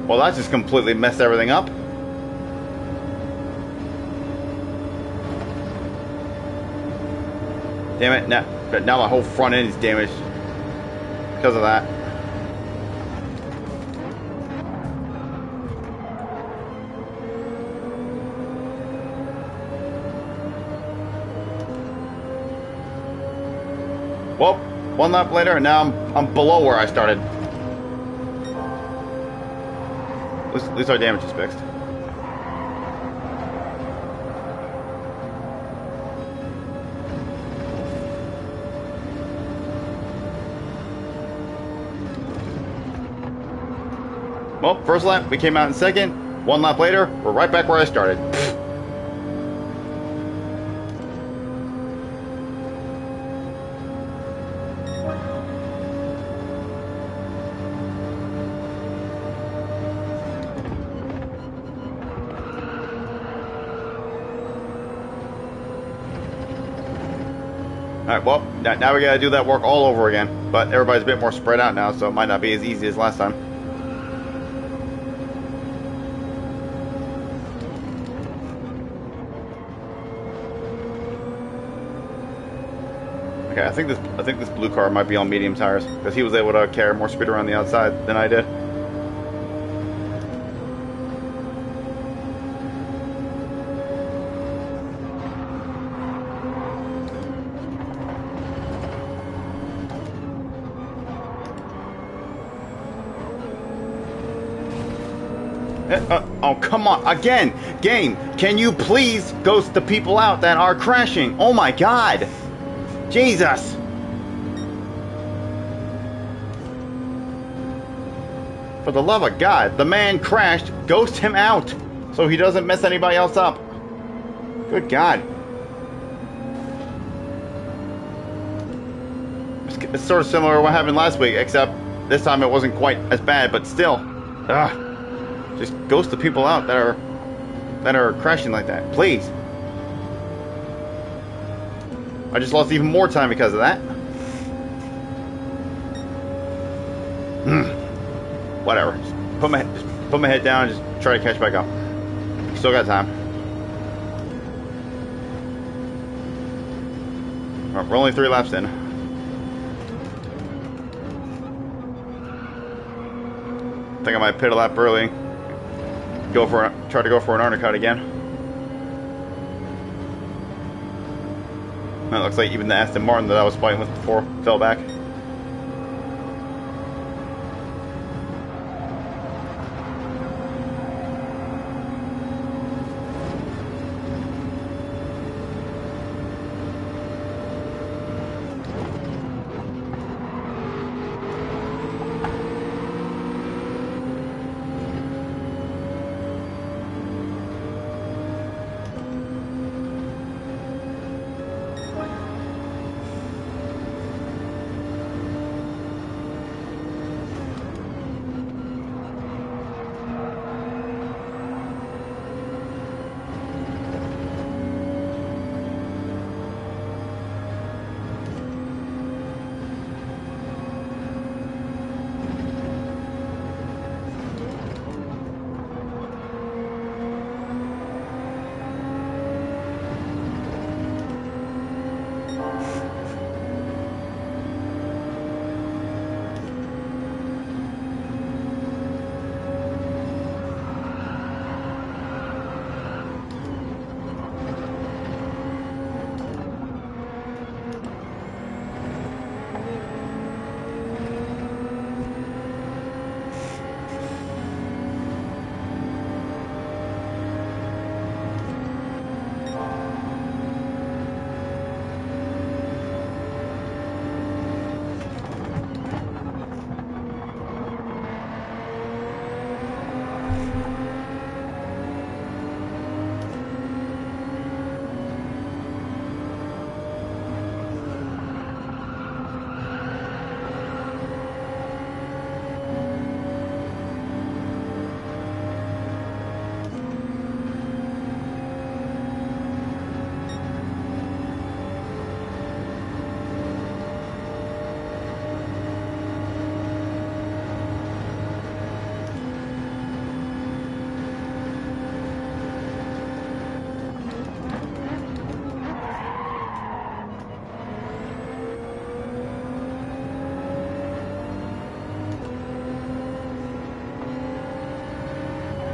Well, that just completely messed everything up. Damn it, now my whole front end is damaged because of that. Well, one lap later, and now I'm below where I started. At least our damage is fixed. Well, first lap, we came out in second. One lap later, we're right back where I started. Alright, well, now we gotta do that work all over again. But everybody's a bit more spread out now, so it might not be as easy as last time. Okay, I think this blue car might be on medium tires because he was able to carry more speed around the outside than I did. Oh, come on. Again, game, can you please ghost the people out that are crashing? Oh my god. Jesus. For the love of God, the man crashed. Ghost him out so he doesn't mess anybody else up. Good God. It's sort of similar to what happened last week, except this time it wasn't quite as bad, but still. Ugh. Just ghost the people out that are crashing like that, please. I just lost even more time because of that. Whatever. Just put my head down and just try to catch back up. Still got time. Right, we're only 3 laps in. I think I might pit a lap early. Try to go for an undercut again. It looks like even the Aston Martin that I was fighting with before fell back.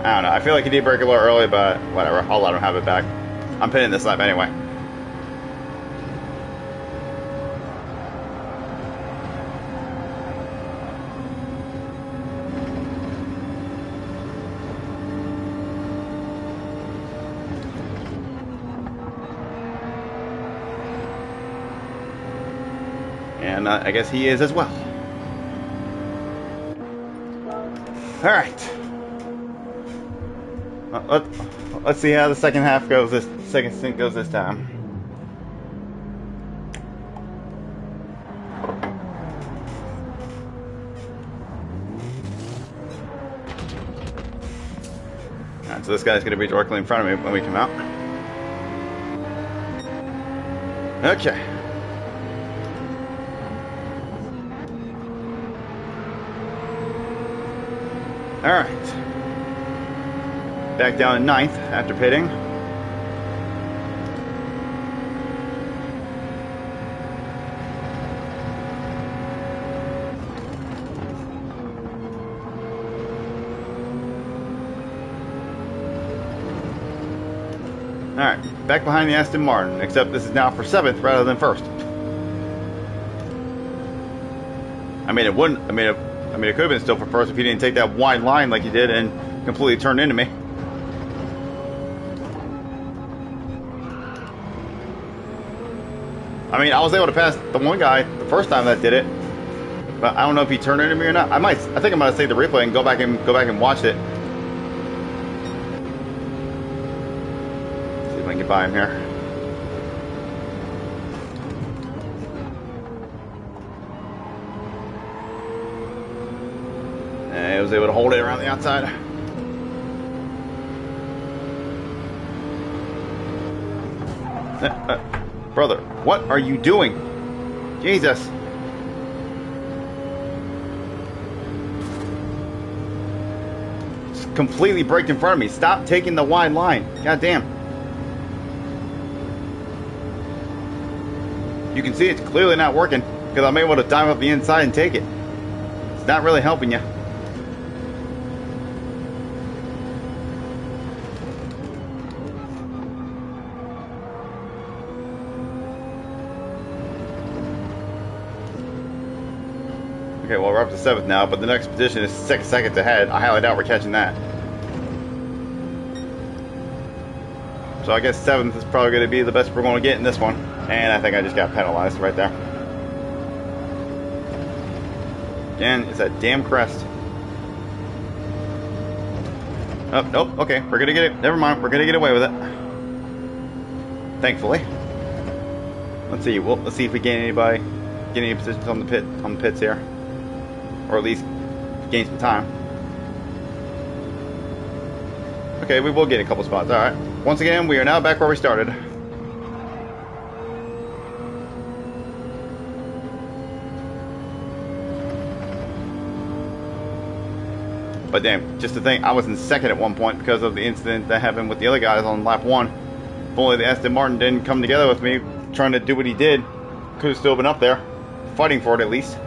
I don't know. I feel like he did break a little early, but whatever. I'll let him have it back. I'm pinning this lap anyway. And I guess he is as well. All right. Let's see how the second half goes. This second stint goes this time. Alright, so this guy's going to be directly in front of me when we come out. Okay. Alright. Back down in 9th after pitting. Alright, back behind the Aston Martin, except this is now for 7th rather than 1st. I mean, it wouldn't. I mean, it could have been still for 1st if he didn't take that wide line like he did and completely turned into me. I mean, I was able to pass the one guy the first time that did it, but I don't know if he turned into me or not. I think I might have saved the replay and go back and watch it. See if I can get by him here. And I was able to hold it around the outside. Brother, what are you doing? Jesus. Just completely braked in front of me. Stop taking the wide line. God damn. You can see it's clearly not working because I'm able to dive up the inside and take it. It's not really helping you. Okay, well, we're up to 7th now, but the next position is 6 seconds ahead. I highly doubt we're catching that. So I guess 7th is probably going to be the best we're going to get in this one. And I think I just got penalized right there. Again, it's that damn crest. Oh, nope, okay, we're going to get it. Never mind, we're going to get away with it. Thankfully. Let's see, let's see if we gain any positions on the pits here. Or at least gain some time. Okay, we will get a couple spots. Alright. Once again, we are now back where we started. But damn, just to think, I was in 2nd at one point because of the incident that happened with the other guys on lap 1. If only the Aston Martin didn't come together with me trying to do what he did, could have still been up there. Fighting for it at least.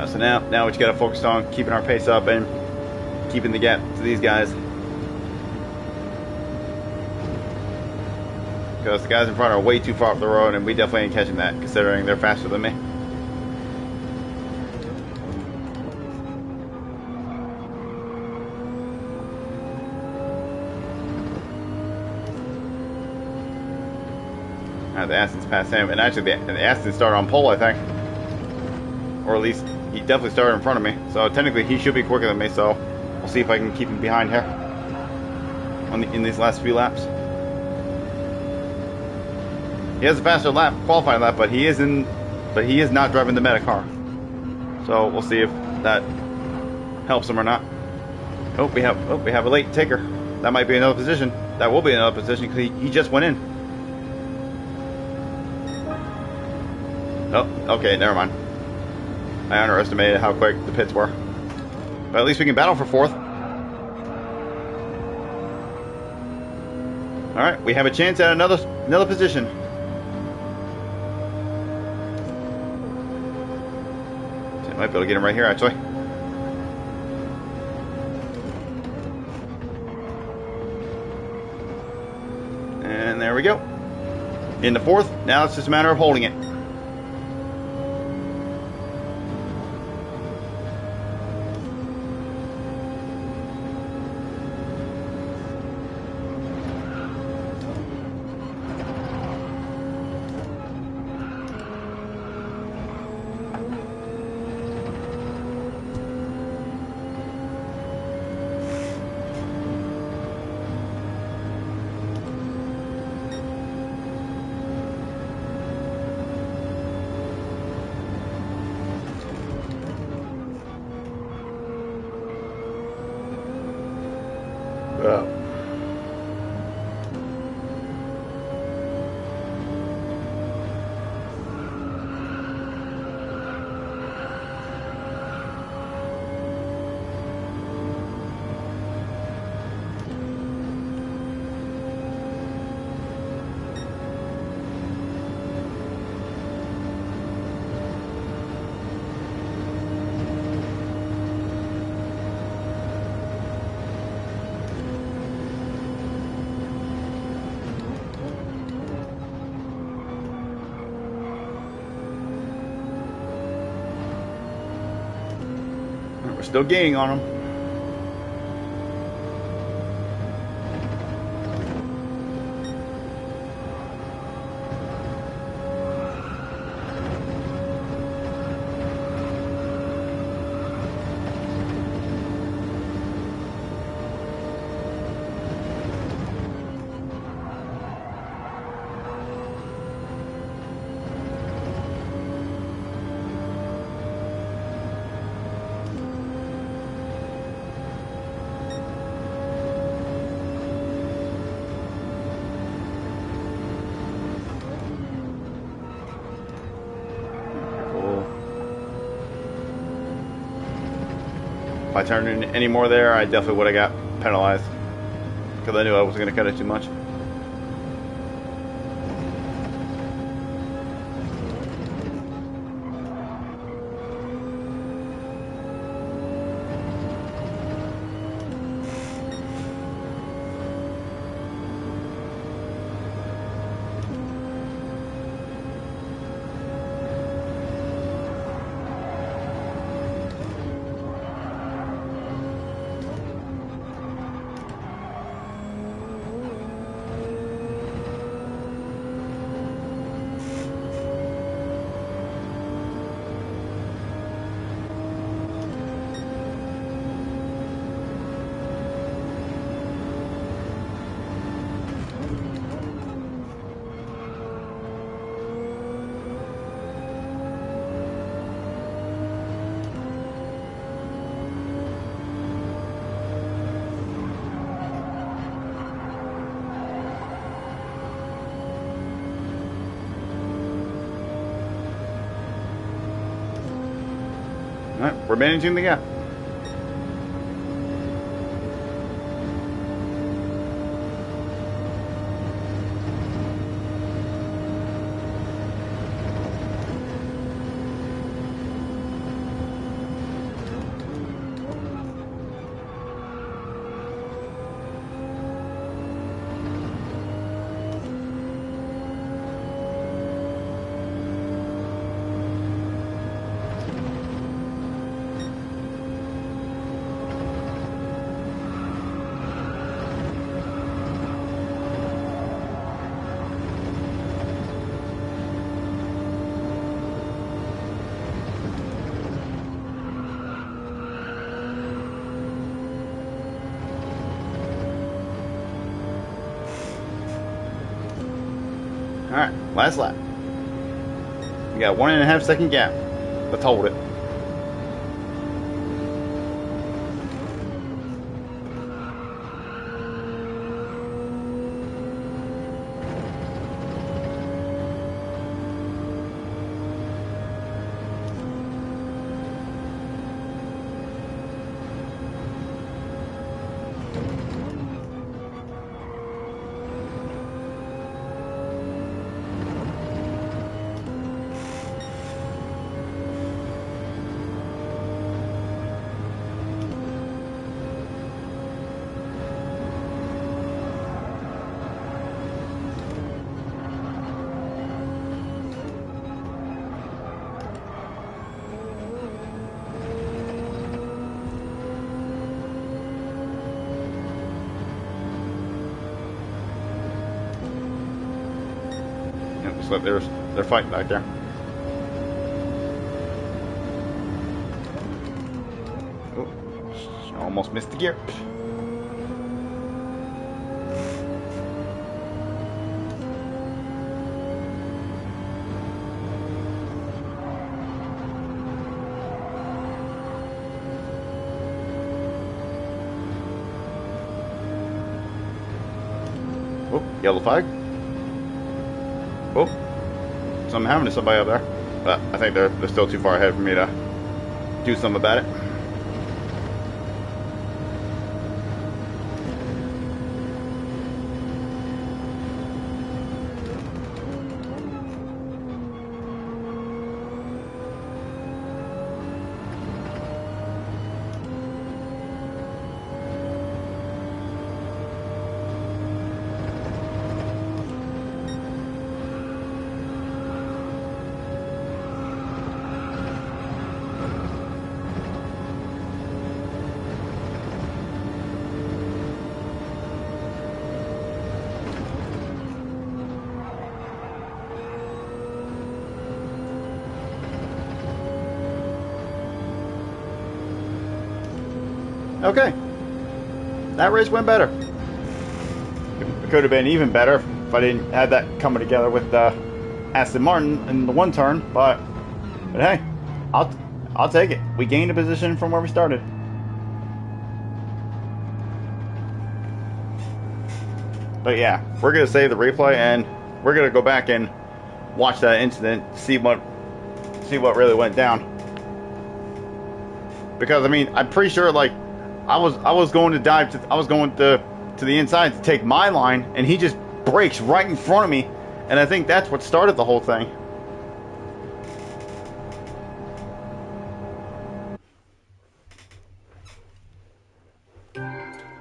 So now we just got to focus on keeping our pace up and keeping the gap to these guys. Because the guys in front are way too far up the road, and we definitely ain't catching that, considering they're faster than me. The Aston's past him, and actually the Aston started on pole, I think. Or at least, he definitely started in front of me. So technically, he should be quicker than me, so we'll see if I can keep him behind here in these last few laps. He has a faster qualifying lap, but he is not driving the meta car. So we'll see if that helps him or not. Oh, we have a late taker. That might be another position. That will be another position because he just went in. Oh, okay, never mind. I underestimated how quick the pits were. But at least we can battle for 4th. Alright, we have a chance at another position. I might be able to get him right here, actually. And there we go. In the 4th, now it's just a matter of holding it. Uh, we're still gaining on them. If I turned in any more there, I definitely would have got penalized. Because I knew I wasn't going to cut it too much. Alright, we're managing the gap. Alright, last lap. We got 1.5 second gap. Let's hold it. Looks like they're fighting back there. Oh, almost missed the gear. Oh, yellow flag. Oh, something happened to somebody up there. But I think they're still too far ahead for me to do something about it. Okay, that race went better. It could have been even better if I didn't have that coming together with Aston Martin in the one turn. But hey, I'll take it. We gained a position from where we started. But yeah, we're gonna save the replay and we're gonna go back and watch that incident, see what really went down. Because I mean, I'm pretty sure like I was going to dive to the inside to take my line, and he just brakes right in front of me, and I think that's what started the whole thing.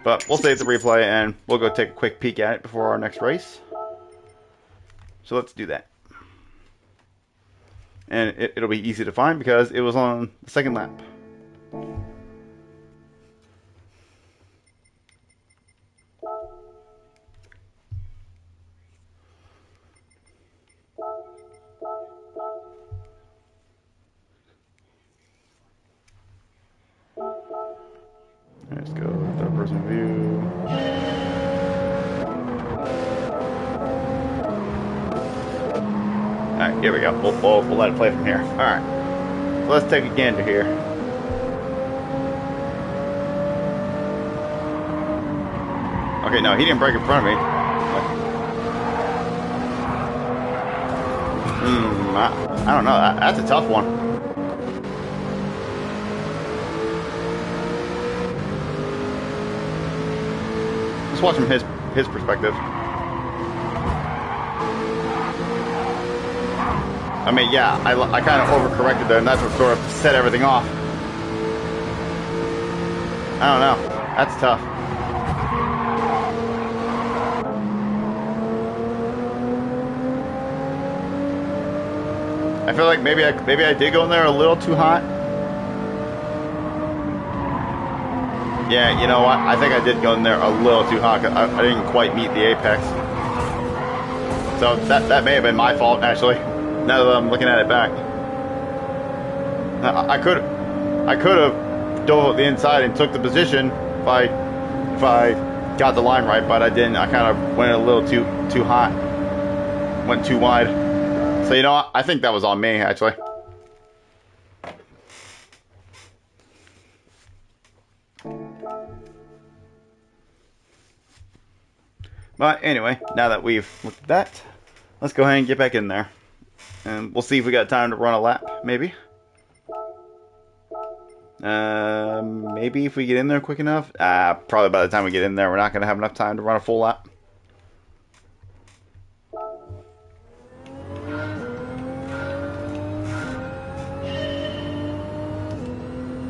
But we'll save the replay and we'll go take a quick peek at it before our next race. So let's do that. And it'll be easy to find because it was on the second lap. Let's go third person view. Alright, here we go. We'll let it play from here. Alright. So let's take a gander here. Okay, no, he didn't break in front of me. I don't know. That's a tough one. Let's watch from his perspective. I mean, yeah, I kind of overcorrected there, and that's what sort of set everything off. I don't know. That's tough. I feel like maybe I did go in there a little too hot. Yeah, you know what? I think I did go in there a little too hot. I didn't quite meet the apex. So that may have been my fault, actually. Now that I'm looking at it back. I could have dove up the inside and took the position if I got the line right, but I didn't. I kind of went a little too hot. Went too wide. So you know what? I think that was on me, actually. But anyway, now that we've looked at that, let's go ahead and get back in there. And we'll see if we got time to run a lap, maybe. Maybe if we get in there quick enough. Probably by the time we get in there, we're not going to have enough time to run a full lap.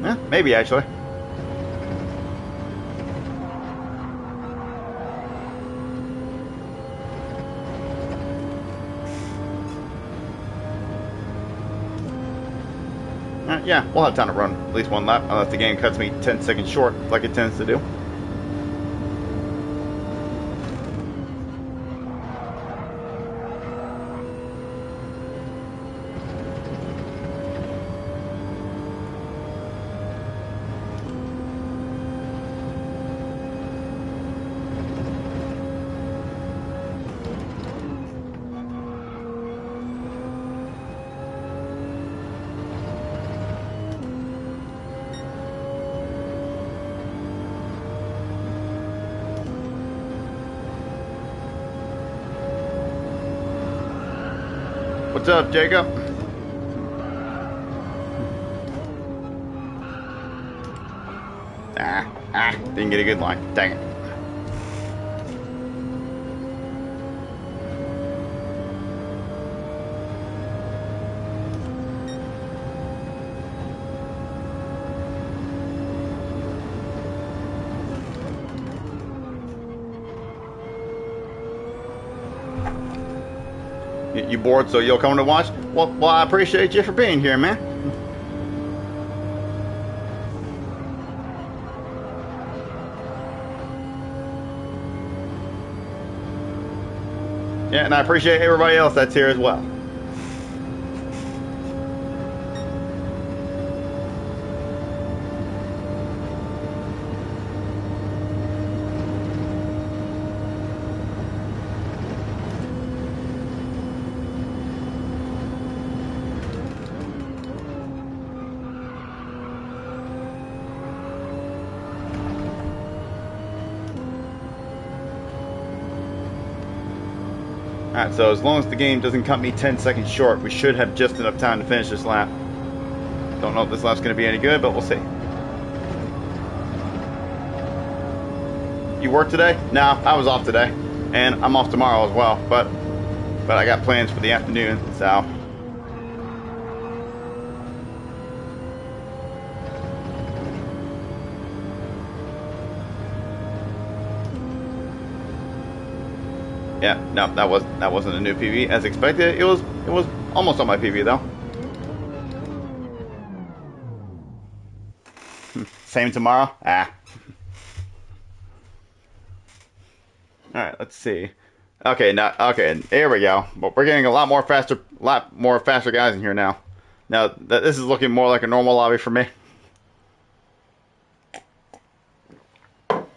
Yeah, maybe actually. Yeah, we'll have time to run at least one lap, unless the game cuts me 10 seconds short, like it tends to do. What's up, Jacob? Didn't get a good line. Dang it. You bored, so you'll come to watch? Well, I appreciate you for being here, man. Yeah, and I appreciate everybody else that's here as well. Alright, so as long as the game doesn't cut me 10 seconds short, we should have just enough time to finish this lap. Don't know if this lap's going to be any good, but we'll see. You work today? No, I was off today. And I'm off tomorrow as well, but I got plans for the afternoon, so... Yeah, no, that wasn't a new PB as expected. It was almost on my PB though. Same tomorrow? All right, let's see. Okay, here we go. But we're getting a lot more faster guys in here now. Now this is looking more like a normal lobby for me. All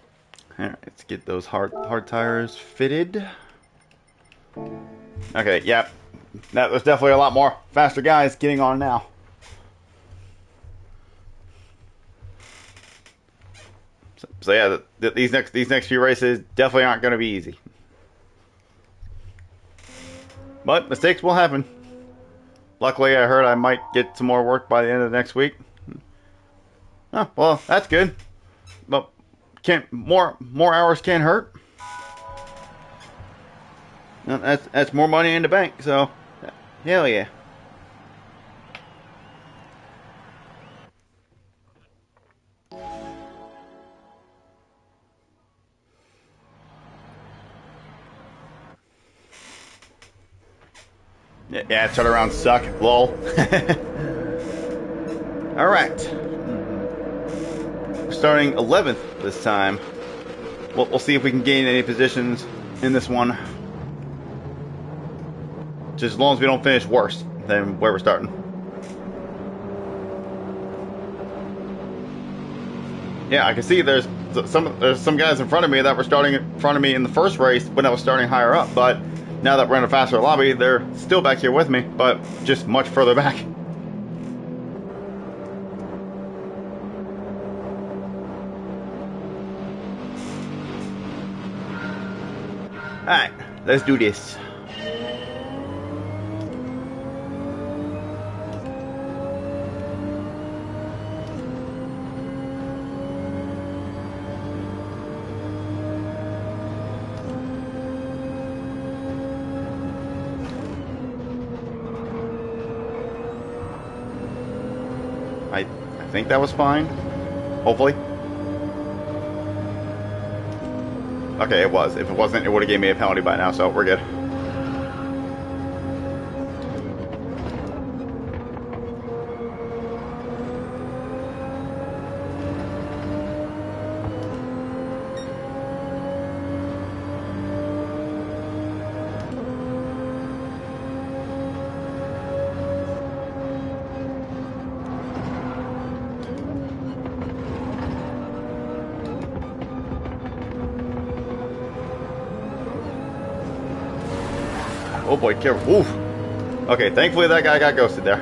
right, let's get those hard tires fitted. Okay, yep. There's definitely a lot more faster guys getting on now. So yeah, these next few races definitely aren't going to be easy. But mistakes will happen. Luckily, I heard I might get some more work by the end of next week. Oh, well, that's good. But more hours can't hurt. That's more money in the bank, so hell yeah. Yeah, turnarounds suck. Lol. Alright. We're starting 11th this time. We'll see if we can gain any positions in this one. Just as long as we don't finish worse than where we're starting. Yeah, I can see there's some guys in front of me that were starting in front of me in the first race when I was starting higher up, but now that we're in a faster lobby, they're still back here with me, but just much further back. Alright, let's do this. I think that was fine. Hopefully. Okay, it was. If it wasn't, it would have gave me a penalty by now, so we're good. Oh boy, careful. Oof. Okay, thankfully that guy got ghosted there.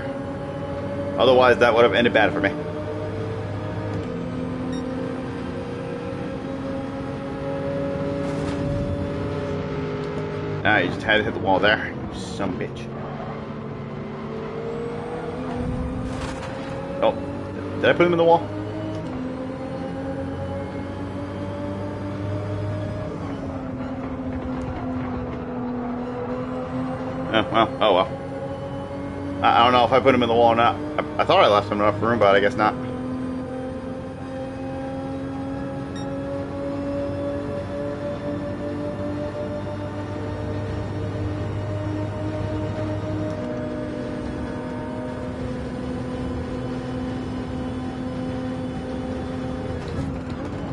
Otherwise, that would have ended bad for me. Ah, you just had to hit the wall there. You son of a bitch. Did I put him in the wall? Oh, well. Oh, well. I don't know if I put him in the wall or not. I thought I left him enough room, but I guess not.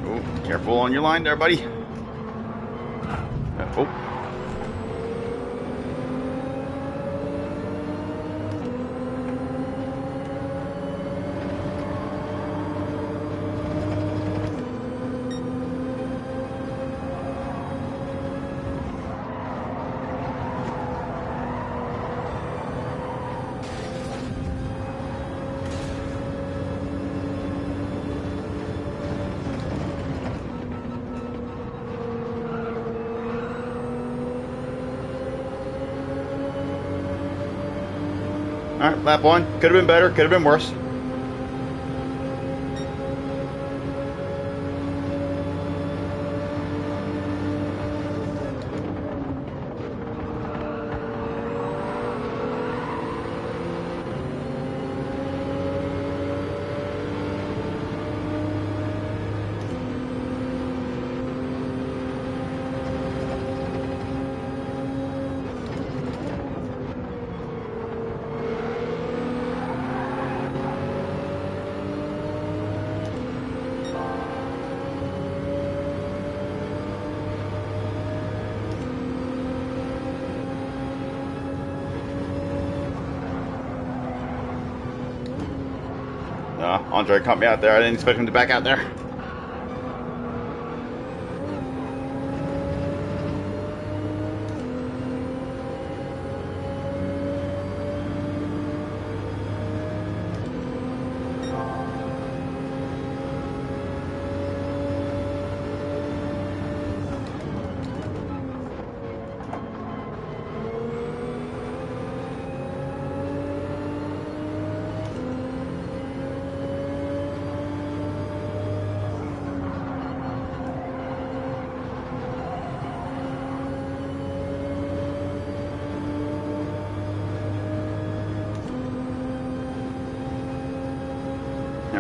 Oh, careful on your line there, buddy. Oh. Alright, lap one. Could have been better, could have been worse. Andre caught me out there. I didn't expect him to back out there.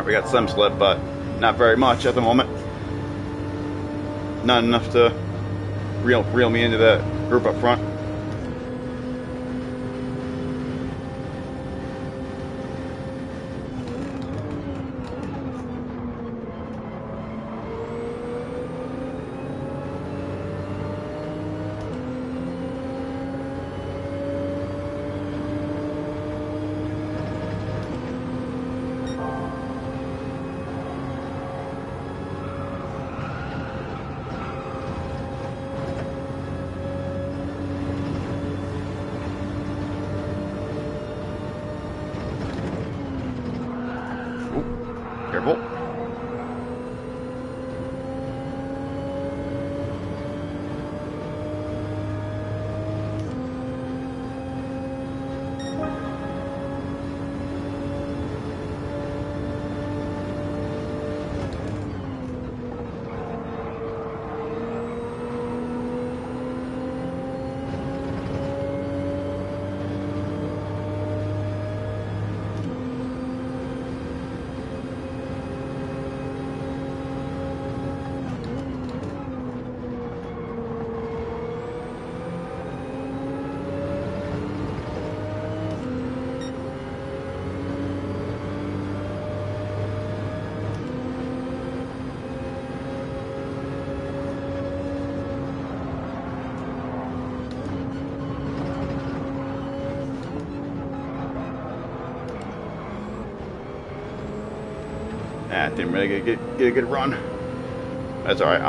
We got some slip, but not very much at the moment. Not enough to reel me into the group up front. Careful. Didn't really get a good run. That's alright.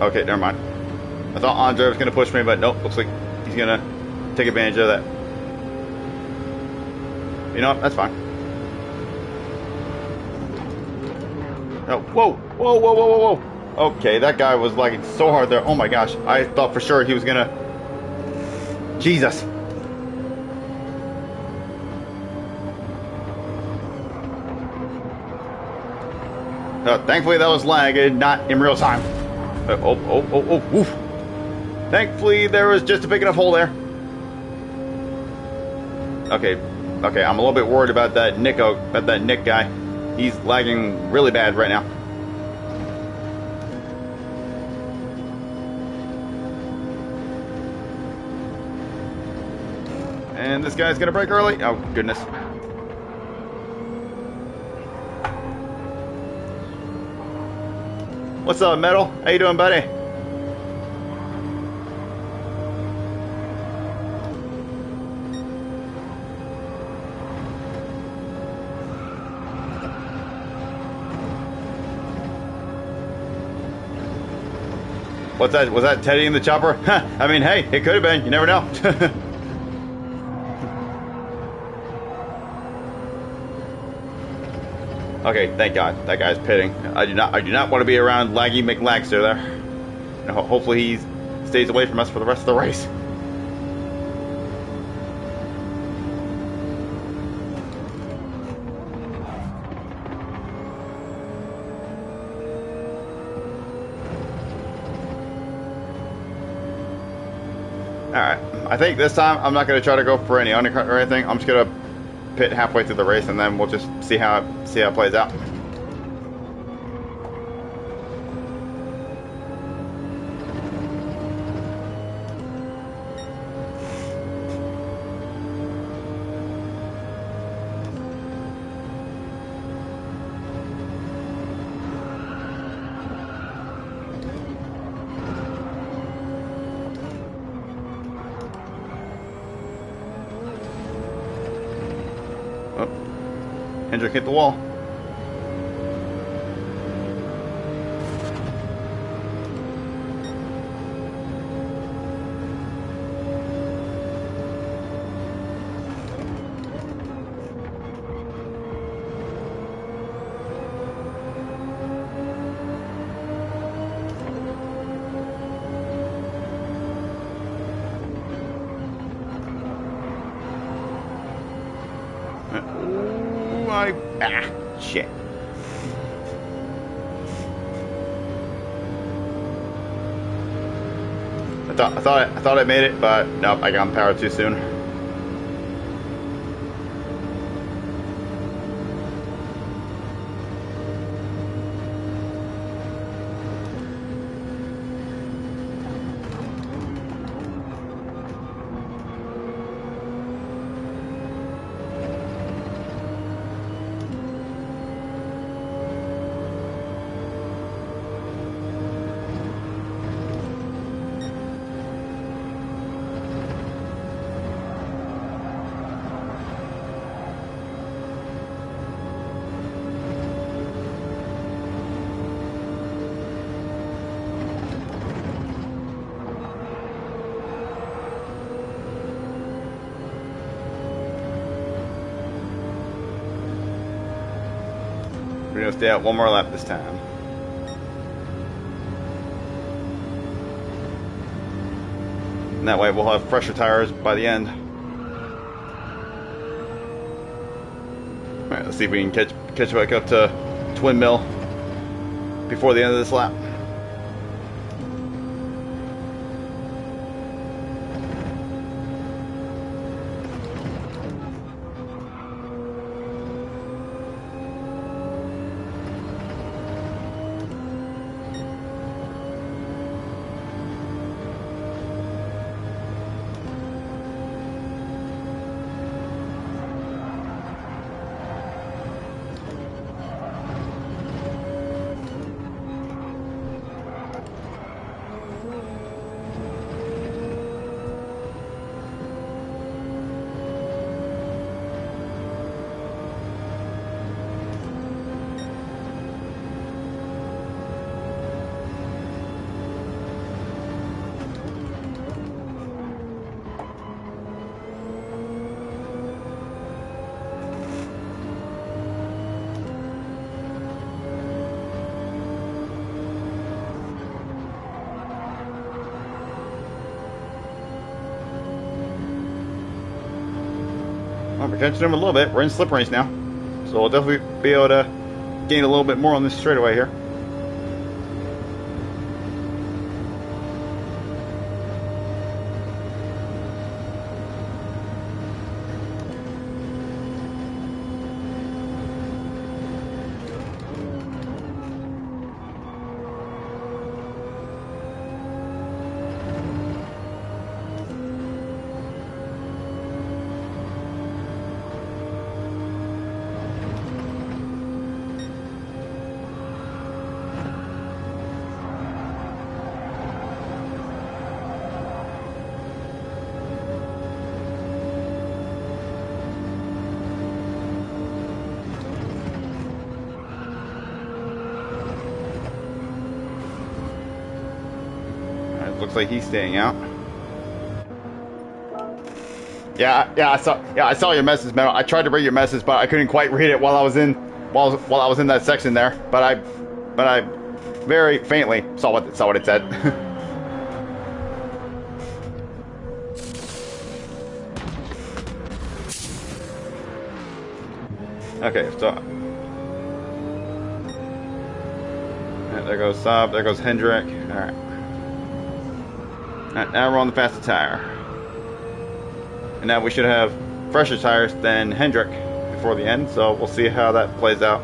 Okay, never mind. I thought Andre was going to push me, but nope. Looks like he's going to take advantage of that. You know what? That's fine. Oh, whoa. Whoa, whoa, whoa, whoa, whoa. Okay, that guy was lagging so hard there. Oh my gosh. I thought for sure he was going to... Jesus. Thankfully that was lag and not in real time. Oof. Thankfully there was just a big enough hole there. Okay, I'm a little bit worried about that Nick guy. He's lagging really bad right now. And this guy's gonna break early. Oh goodness. What's up, Metal? How you doing, buddy? What's that? Was that Teddy in the chopper? I mean, hey, it could have been. You never know. Okay, thank God that guy's pitting. I do not want to be around Laggy McLagster there. Hopefully he stays away from us for the rest of the race. Alright, I think this time I'm not going to try to go for any undercut or anything. I'm just going to pit halfway through the race and then we'll just see how it plays out. Hendrick hit the wall. Shit. I thought I made it, but nope, I got on power too soon. We're going to stay out one more lap this time. And that way we'll have fresher tires by the end. Alright, let's see if we can catch back up to Twin Mill before the end of this lap. Well, we're catching them a little bit. We're in slip range now, so we'll definitely be able to gain a little bit more on this straightaway here. Looks like he's staying out. Yeah, I saw your message, man. I tried to read your message, but I couldn't quite read it while I was in that section there. But I very faintly saw what it said. Okay, so there goes Saab, there goes Hendrick. All right. Now we're on the faster tire. And now we should have fresher tires than Hendrick before the end, so we'll see how that plays out.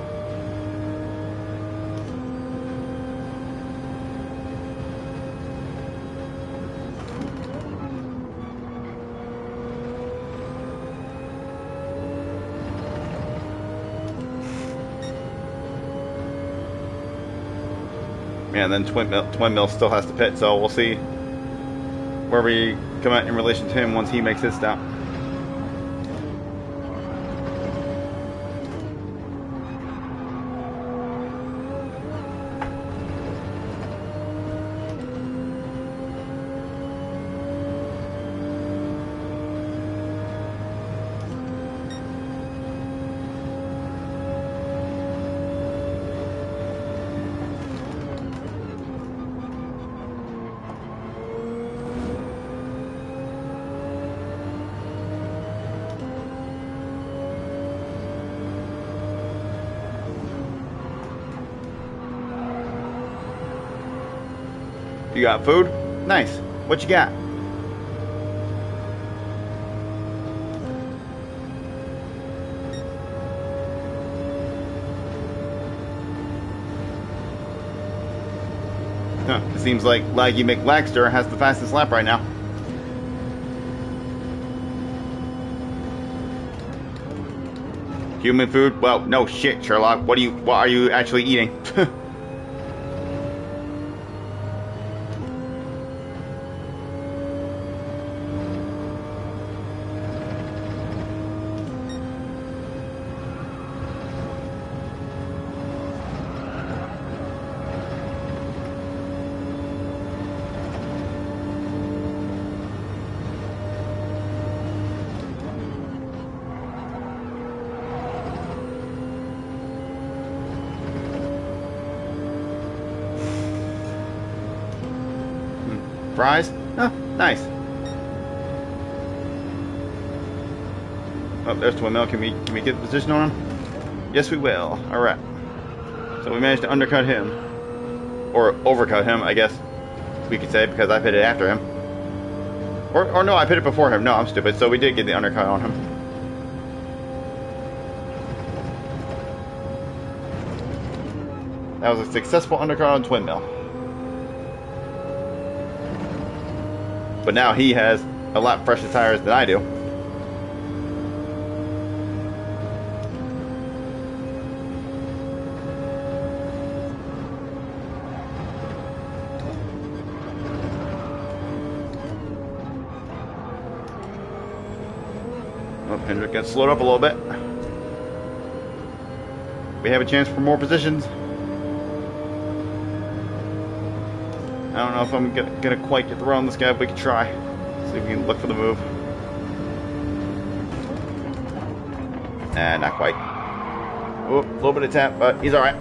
Yeah, and then Twin Mill still has to pit, so we'll see where we come out in relation to him once he makes his stop. You got food? Nice. What you got? Huh. It seems like Laggy McLagster has the fastest lap right now. Human food? Well, no shit, Sherlock. What are you actually eating? Fries? Oh, nice. Oh, there's Twin Mill. Can we get the position on him? Yes, we will. All right. So we managed to undercut him, or overcut him, I guess we could say, because I pitted after him. Or no, I pitted before him. No, I'm stupid. So we did get the undercut on him. That was a successful undercut on Twin Mill. But now he has a lot fresher tires than I do. Oh, Hendrick gets slowed up a little bit. We have a chance for more positions. I don't know if I'm gonna quite get the run on this guy, but we can try. See if we can look for the move. Nah, not quite. Oh, a little bit of tap, but he's alright.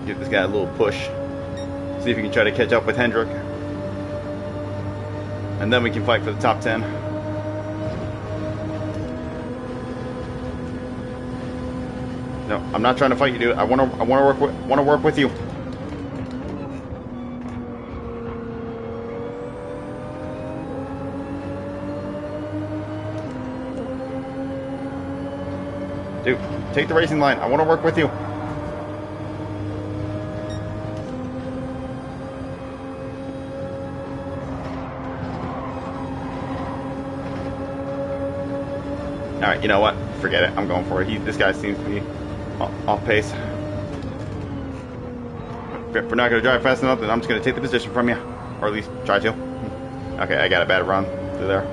Give this guy a little push. See if we can try to catch up with Hendrick. And then we can fight for the top 10. No, I'm not trying to fight you, dude. I want to work with you. Dude, take the racing line. I want to work with you. Alright, you know what? Forget it. I'm going for it. This guy seems to be off pace. If we're not going to drive fast enough, then I'm just going to take the position from you. Or at least try to. Okay, I got a bad run through there.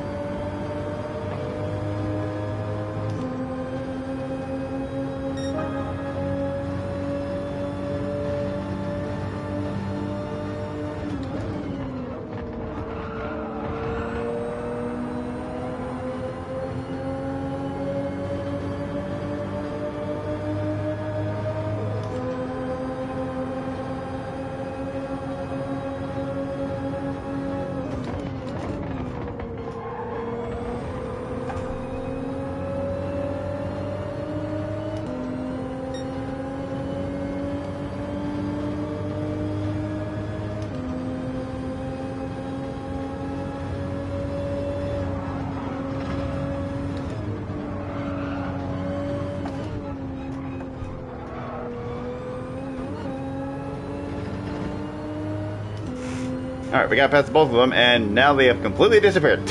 Alright, we got past both of them, and now they have completely disappeared.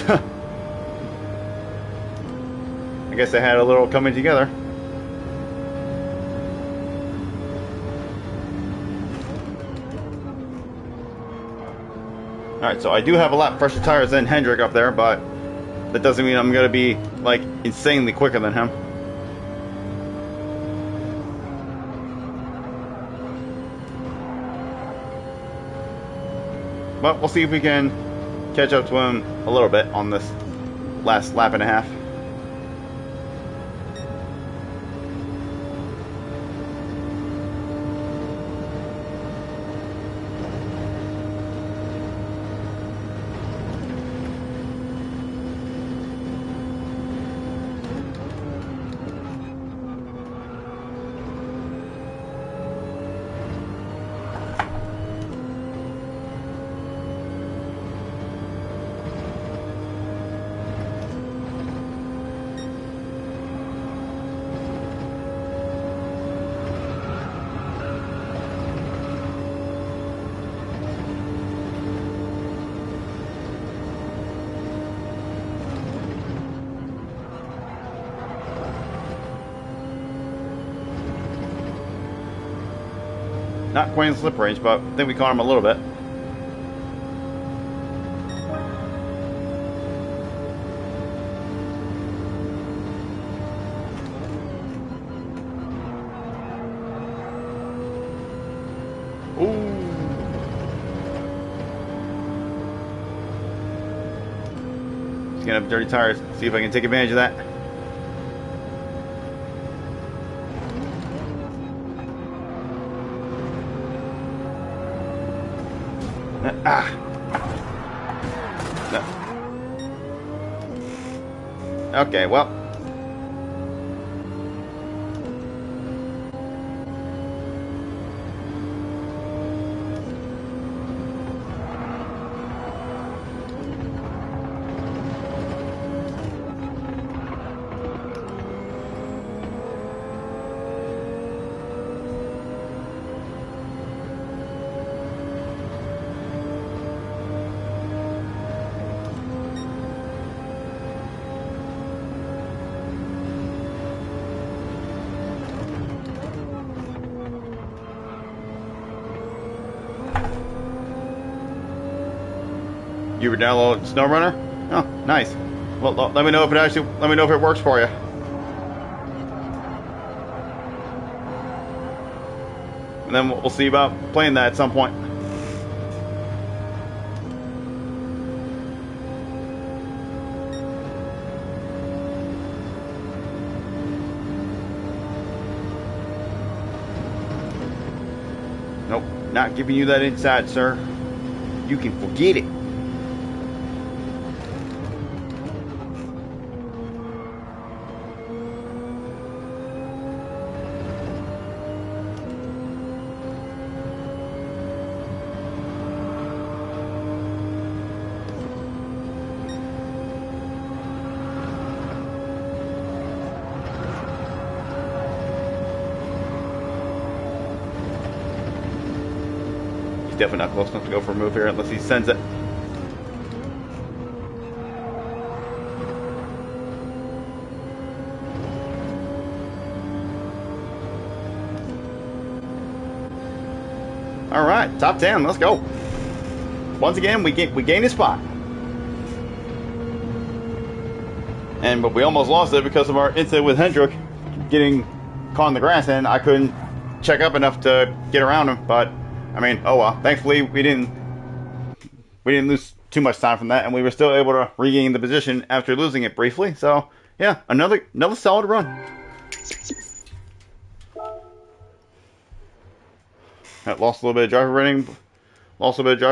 I guess they had a little coming together. Alright, so I do have a lot fresher tires than Hendrick up there, but that doesn't mean I'm going to be, like, insanely quicker than him. But we'll see if we can catch up to him a little bit on this last lap and a half. Not quite in slip range, but I think we caught him a little bit. Ooh. He's gonna have dirty tires. See if I can take advantage of that. No. Okay, well. You were downloading SnowRunner? Oh, nice. Well, let me know if it works for you. And then we'll see about playing that at some point. Nope, not giving you that inside, sir. You can forget it. Definitely not close enough to go for a move here unless he sends it. All right, top 10. Let's go. Once again, we gained a spot, but we almost lost it because of our incident with Hendrick getting caught in the grass, and I couldn't check up enough to get around him. But I mean, oh well. Thankfully, we didn't lose too much time from that, and we were still able to regain the position after losing it briefly. So yeah, another solid run. I lost a little bit of driver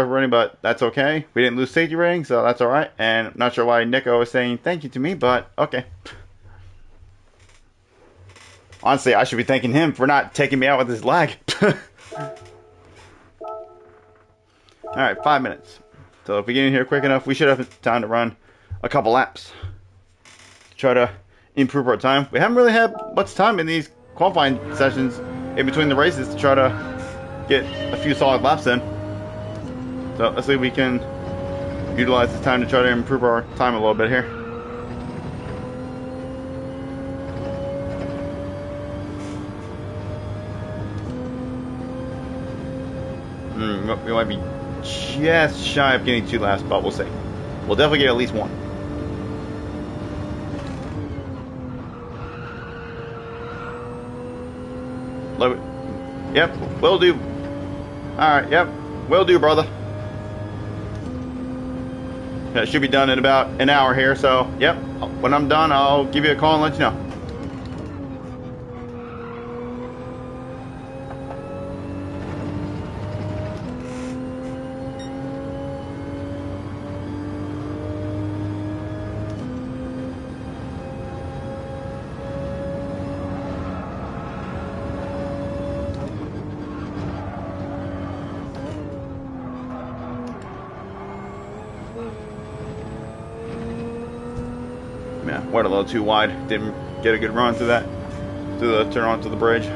rating, but that's okay. We didn't lose safety rating, so that's all right. And I'm not sure why Nico was saying thank you to me, but okay. Honestly, I should be thanking him for not taking me out with his lag. Alright, 5 minutes. So if we get in here quick enough, we should have time to run a couple laps to try to improve our time. We haven't really had much time in these qualifying sessions in between the races to try to get a few solid laps in. So let's see if we can utilize this time to try to improve our time a little bit here. We might be just shy of getting 2 laps, but we'll see. We'll definitely get at least 1. Yep, will do. Alright, yep, will do, brother. That should be done in about an hour here, so yep, when I'm done, I'll give you a call and let you know. Yeah, went a little too wide. Didn't get a good run through the turn onto the bridge.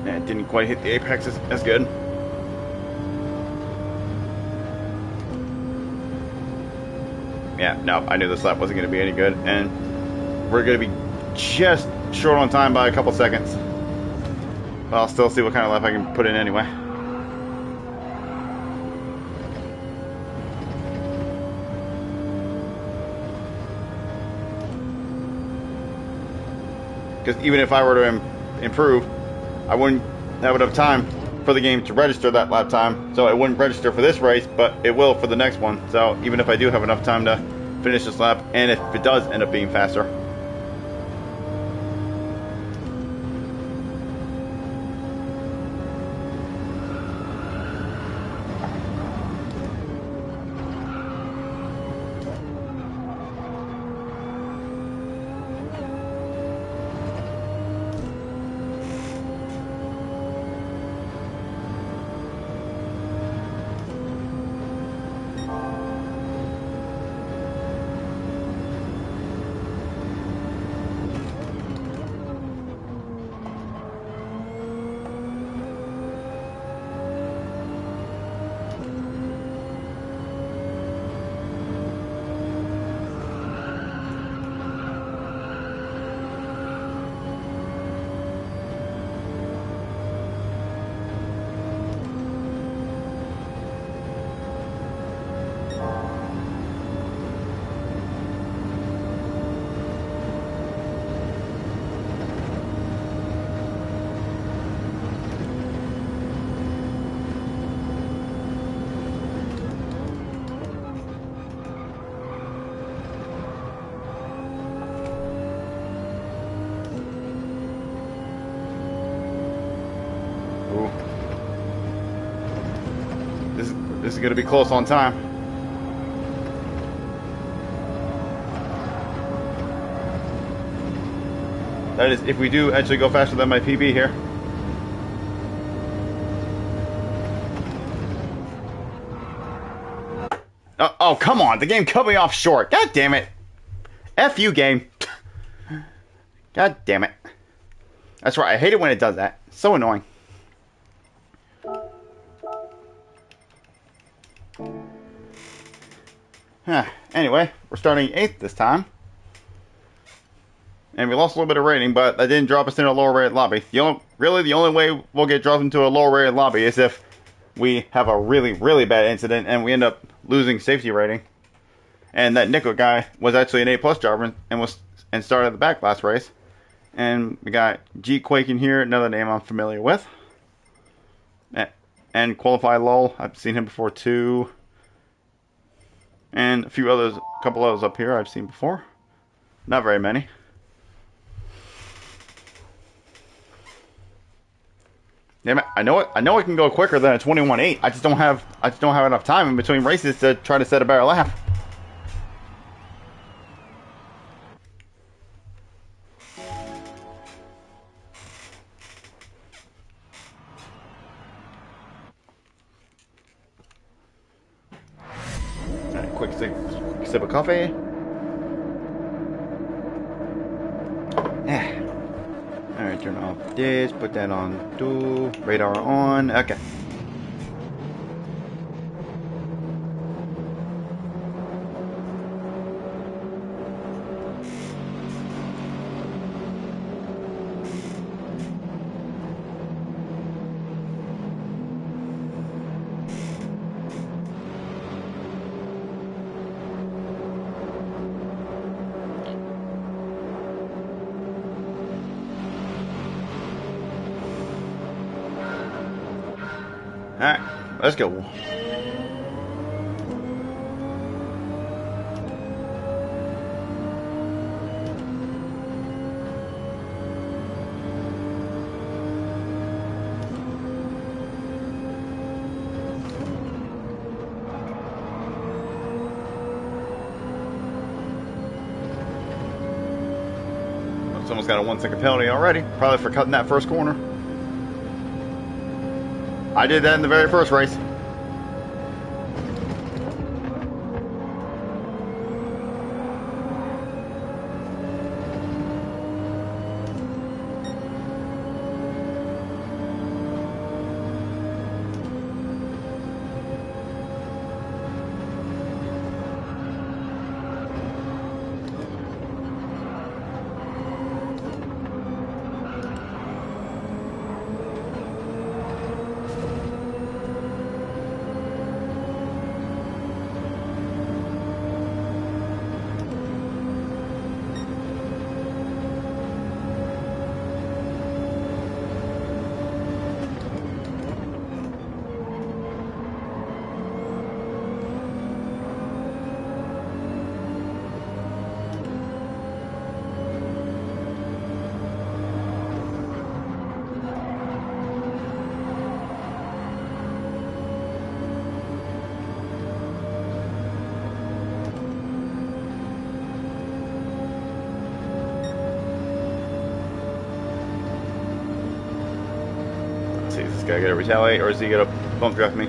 And didn't quite hit the apex as good. Yeah, no, I knew this lap wasn't going to be any good, and we're going to be just short on time by a couple seconds. But I'll still see what kind of lap I can put in anyway. Because even if I were to improve, I wouldn't have enough time for the game to register that lap time, so it wouldn't register for this race, but it will for the next one. So even if I do have enough time to finish this lap, and if it does end up being faster. Ooh. This is gonna be close on time. That is if we do actually go faster than my PB here. Oh, come on. The game cut me off short. God damn it. F you, game. God damn it. That's right. I hate it when it does that. So annoying. Anyway, we're starting 8th this time. And we lost a little bit of rating, but that didn't drop us in a lower rated lobby. Really, the only way we'll get dropped into a lower rated lobby is if we have a really, really bad incident and we end up losing safety rating. And that Nico guy was actually an A+ driver and started the back last race. And we got G Quake in here, another name I'm familiar with. And Qualify Lol, I've seen him before too. And a couple others up here I've seen before. Not very many. Damn it! I know it can go quicker than a 21.8. I just don't have enough time in between races to try to set a better lap. Alright, quick sip of coffee. Alright, turn off this, put that on too. Radar on. Okay. Alright, let's go. Someone's got a 1-second penalty already, probably for cutting that first corner. I did that in the very first race. See, is this guy gonna retaliate or is he gonna bump draft me?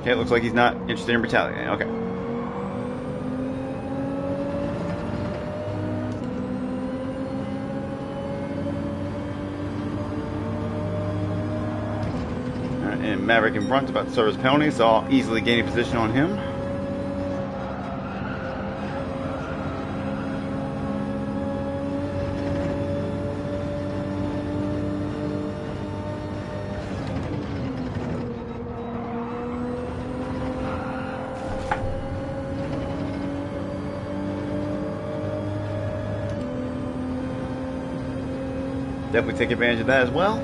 Okay, it looks like he's not interested in retaliating. Okay. Alright, and Maverick in front is about to serve his penalty, so I'll easily gain a position on him. Definitely take advantage of that as well.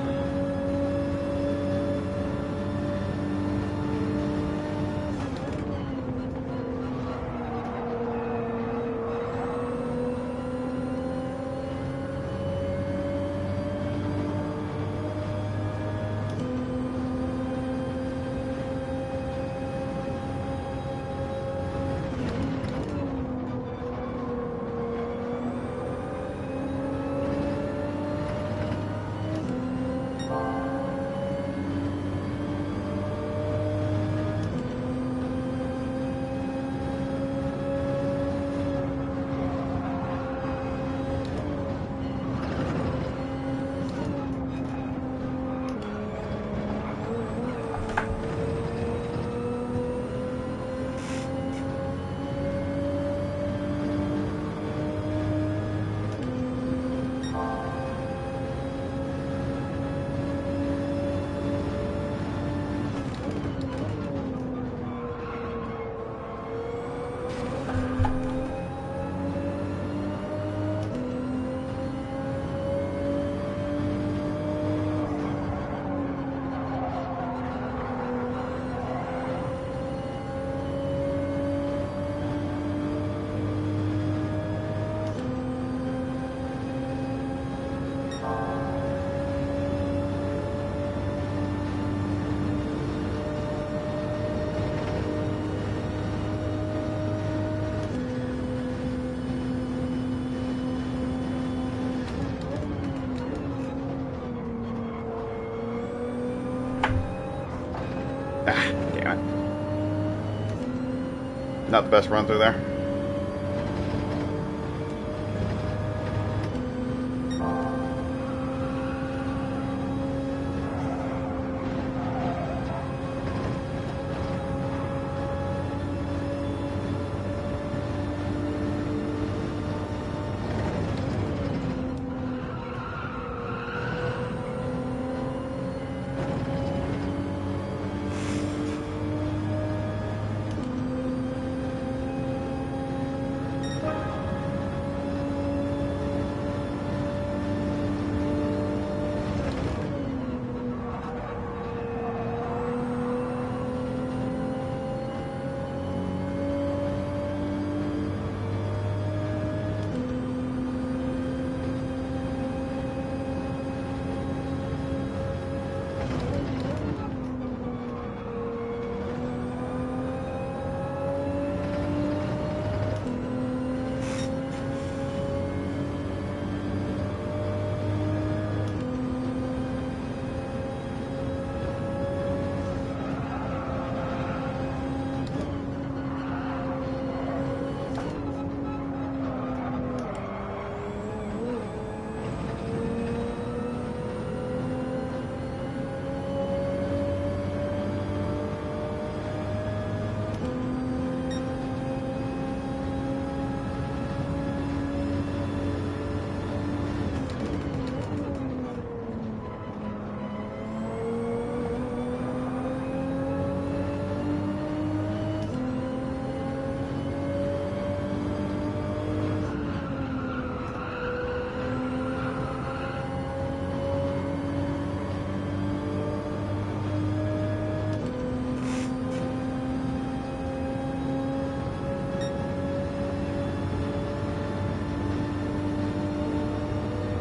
not the best run through there.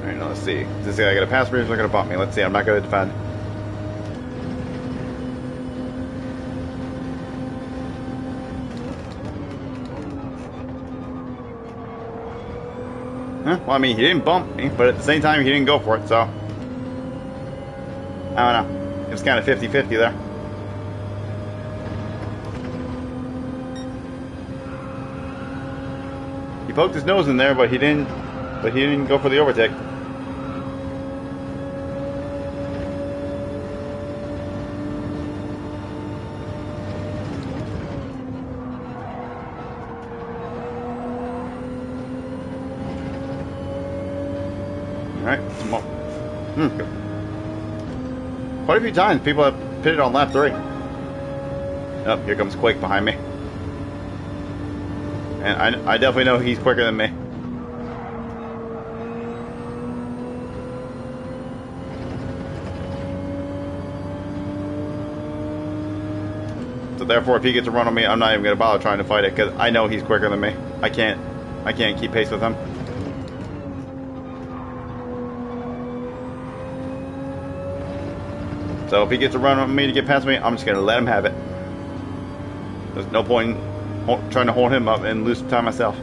Alright, now let's see. Is this guy gonna pass me or is he gonna bump me? Let's see, I'm not gonna defend. Huh? Well, I mean, he didn't bump me, but at the same time, he didn't go for it, so... I don't know. It was kind of 50-50 there. He poked his nose in there, but he didn't go for the overtake. Alright, some more. Quite a few times people have pitted on lap 3. Oh, here comes Quake behind me. And I definitely know he's quicker than me. So therefore, if he gets a run on me, I'm not even going to bother trying to fight it because I know he's quicker than me. I can't keep pace with him. So if he gets a run on me to get past me, I'm just going to let him have it. There's no point in trying to hold him up and lose some time myself.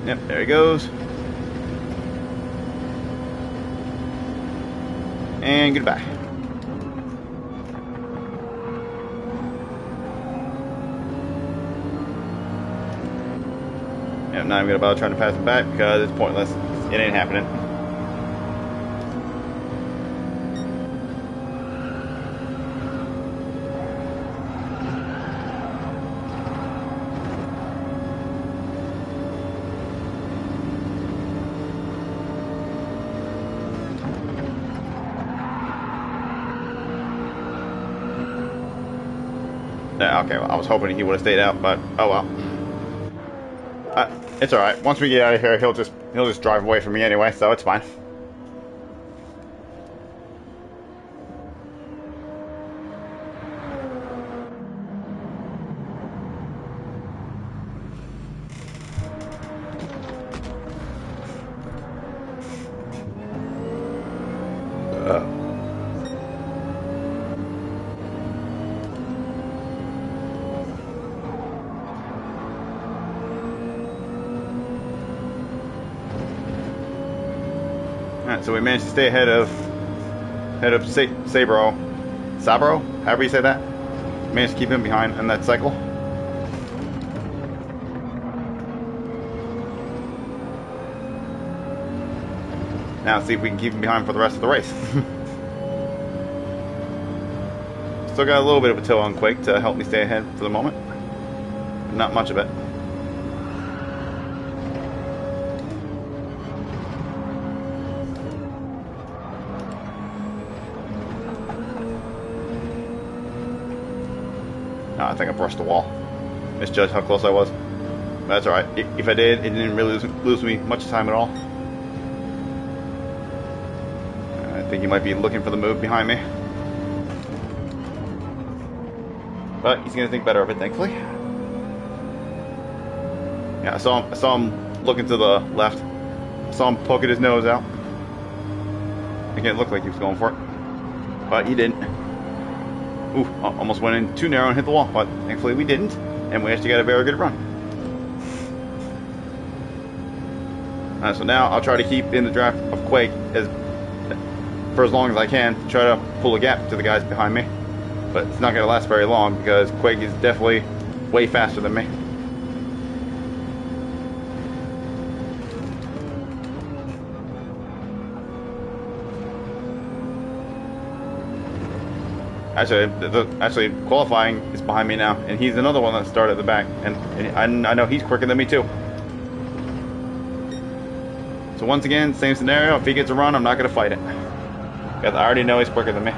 Yep, there he goes. And goodbye. Yep, now I'm gonna bother trying to pass him back because it's pointless. It ain't happening. Yeah, okay, well, I was hoping he would have stayed out, but oh well. It's alright. Once we get out of here, he'll just drive away from me anyway, so it's fine. Alright, so we managed to stay ahead of Sabro, however you say that. Managed to keep him behind in that cycle. Now see if we can keep him behind for the rest of the race. Still got a little bit of a toe on Quake to help me stay ahead for the moment. Not much of it. I think I brushed the wall. Misjudged how close I was. But that's alright. If I did, it didn't really lose me much time at all. I think he might be looking for the move behind me. But he's going to think better of it, thankfully. Yeah, I saw him looking to the left. I saw him poking his nose out. Again, it looked like he was going for it. But he didn't. Ooh, almost went in too narrow and hit the wall, but thankfully we didn't, and we actually got a very good run. So now I'll try to keep in the draft of Quake for as long as I can, to try to pull a gap to the guys behind me. But it's not going to last very long, because Quake is definitely way faster than me. Actually, qualifying is behind me now, and he's another one that started at the back, and I know he's quicker than me too. So once again, same scenario. If he gets a run, I'm not going to fight it, because I already know he's quicker than me.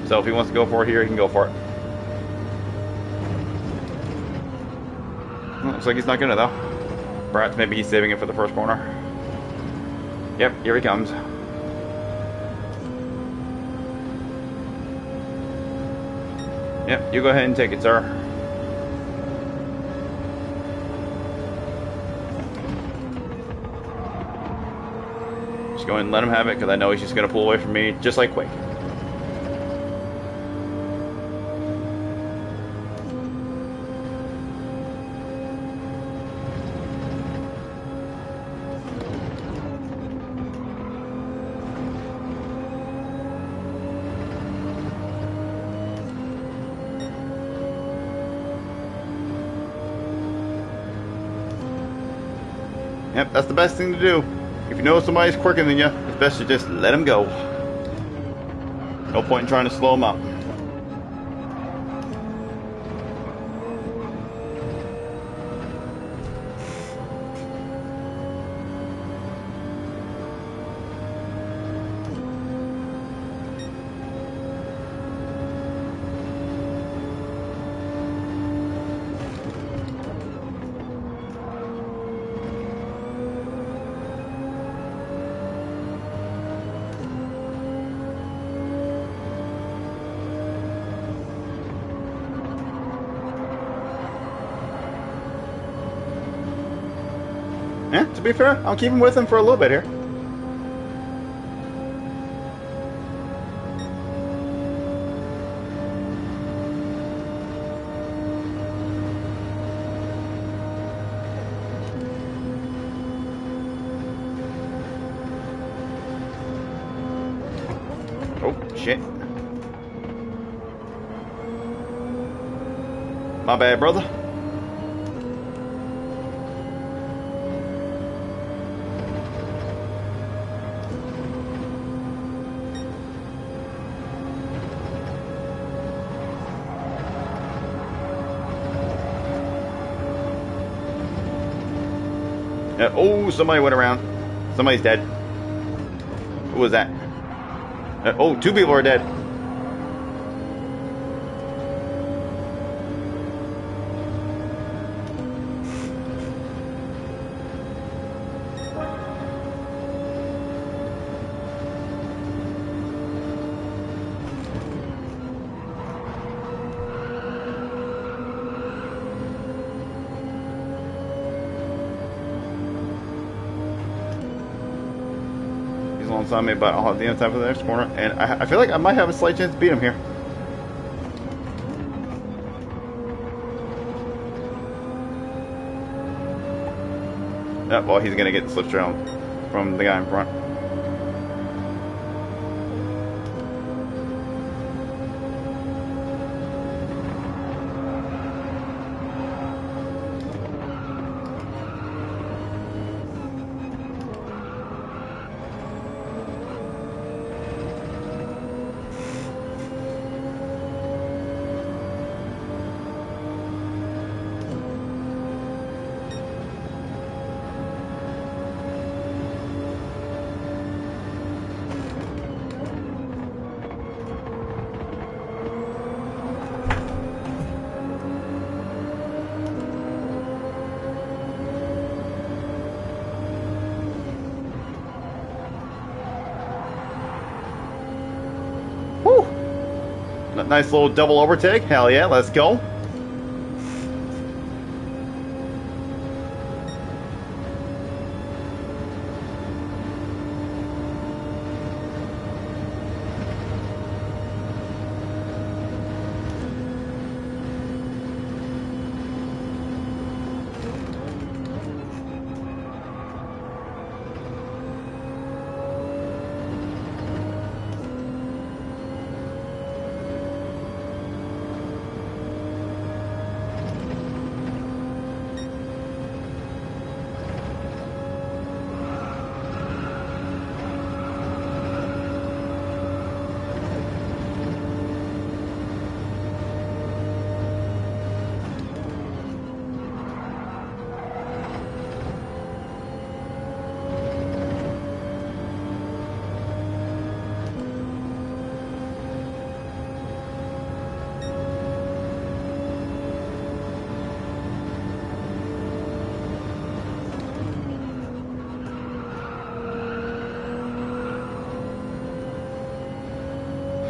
So if he wants to go for it here, he can go for it. Looks like he's not gonna though. Perhaps maybe he's saving it for the first corner. Yep, here he comes. Yep, you go ahead and take it, sir. Just go ahead and let him have it, because I know he's just going to pull away from me, just like Quake. Yep, that's the best thing to do. If you know somebody's quicker than you, it's best to just let them go. No point in trying to slow them up. Yeah, to be fair, I'll keep him with him for a little bit here. Oh, shit. My bad, brother. Oh, somebody went around. Somebody's dead. Who was that? Oh, two people are dead. alongside me, but I'll have the inside for the next corner. And I feel like I might have a slight chance to beat him here. Oh, well, he's going to get the slipstream from the guy in front. Nice little double overtake. Hell yeah, let's go.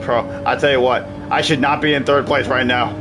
Bro, I tell you what, I should not be in third place right now.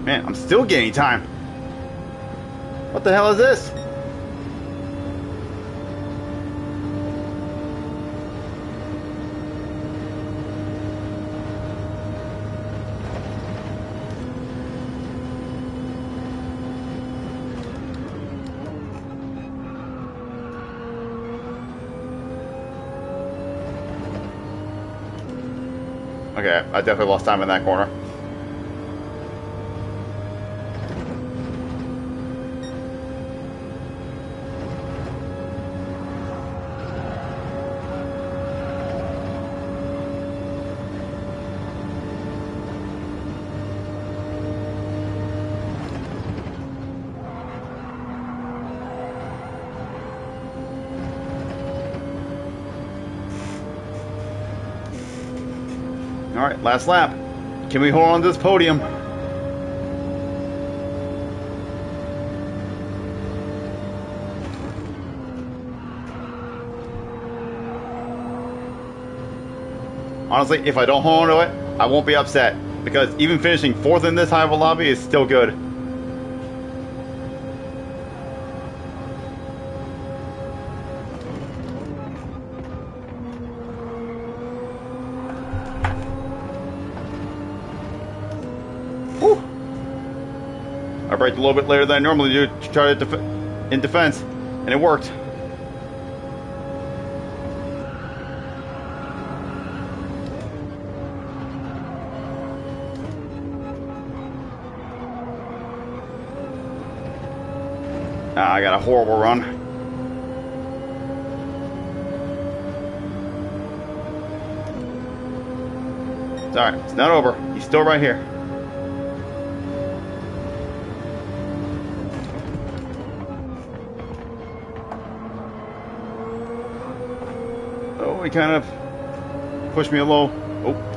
Man, I'm still gaining time. What the hell is this? Okay, I definitely lost time in that corner. Alright, last lap. Can we hold on to this podium? Honestly, if I don't hold on to it, I won't be upset. Because even finishing 4th in this high of a lobby is still good. I I braked a little bit later than I normally do to try to in defense, and it worked. I got a horrible run. It's alright, it's not over. He's still right here. Oh, he kind of pushed me a little. Oh.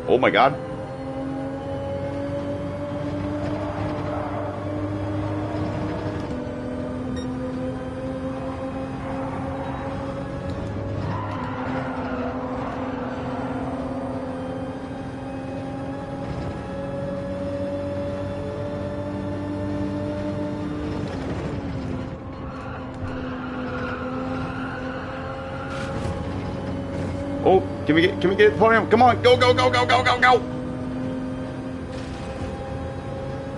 Oh my god. Oh, can we get the podium? Come on, go, go, go, go, go, go, go!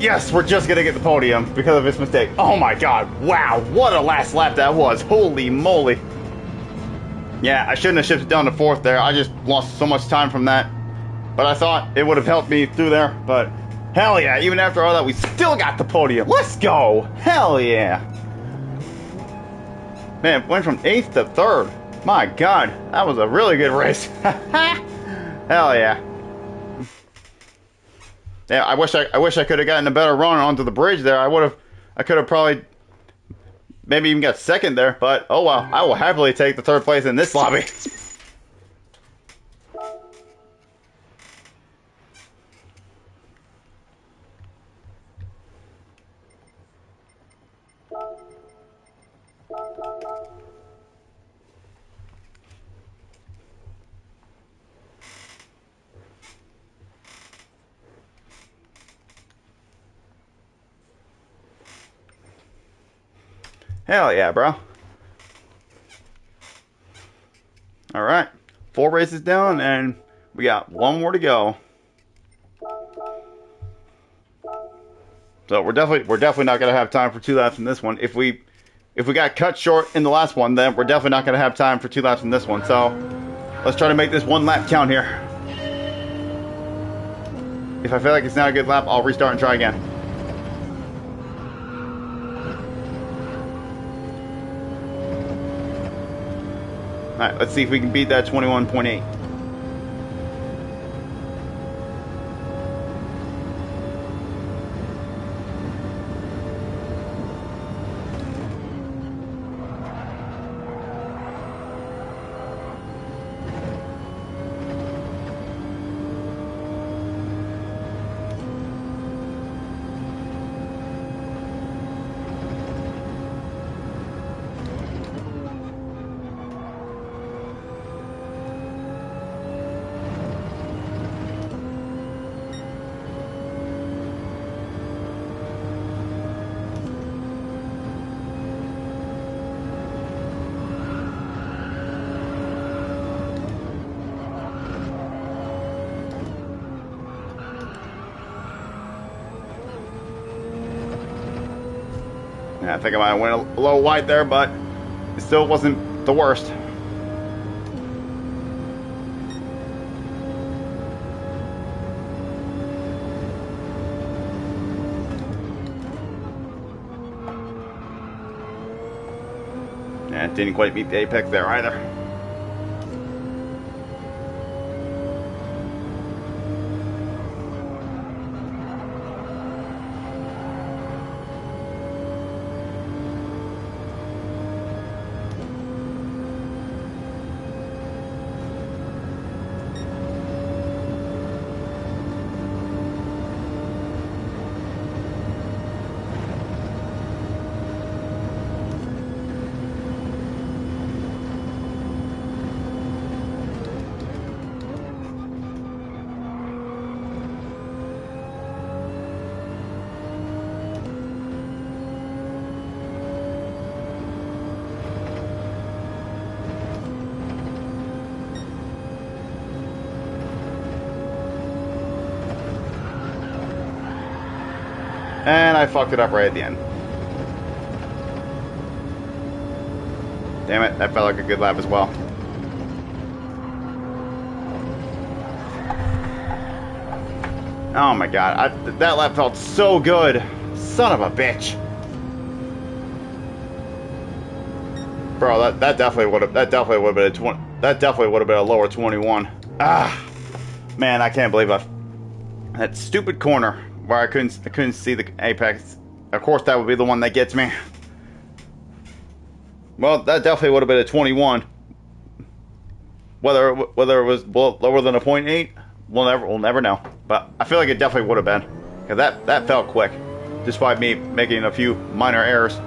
Yes, we're just gonna get the podium because of this mistake. Oh my god, wow, what a last lap that was. Holy moly. Yeah, I shouldn't have shifted down to fourth there. I just lost so much time from that. But I thought it would have helped me through there. But hell yeah, even after all that, we still got the podium. Let's go! Hell yeah! Man, went from 8th to 3rd. My god, that was a really good race. Hell yeah. Yeah, I wish I could have gotten a better run onto the bridge there. I could have probably maybe even got second there, but oh well. I will happily take the 3rd place in this lobby. Hell yeah, bro. Alright. 4 races down and we got 1 more to go. So we're definitely not gonna have time for 2 laps in this one. If we got cut short in the last one, then we're definitely not gonna have time for 2 laps in this one. So let's try to make this 1 lap count here. If I feel like it's not a good lap, I'll restart and try again. Alright, let's see if we can beat that 21.8. Yeah, I think I might have went a little wide there, but it still wasn't the worst. Yeah, it didn't quite meet the apex there either. And I fucked it up right at the end. Damn it, that felt like a good lap as well. Oh my god, that lap felt so good. Son of a bitch. Bro, that definitely would have been a 20. That definitely would have been a lower 21. Ah, man, I can't believe that stupid corner where I couldn't see the apex. Of course, that would be the one that gets me. Well, that definitely would have been a 21. Whether it was lower than a 0.8, we'll never know. But I feel like it definitely would have been, because that felt quick, despite me making a few minor errors.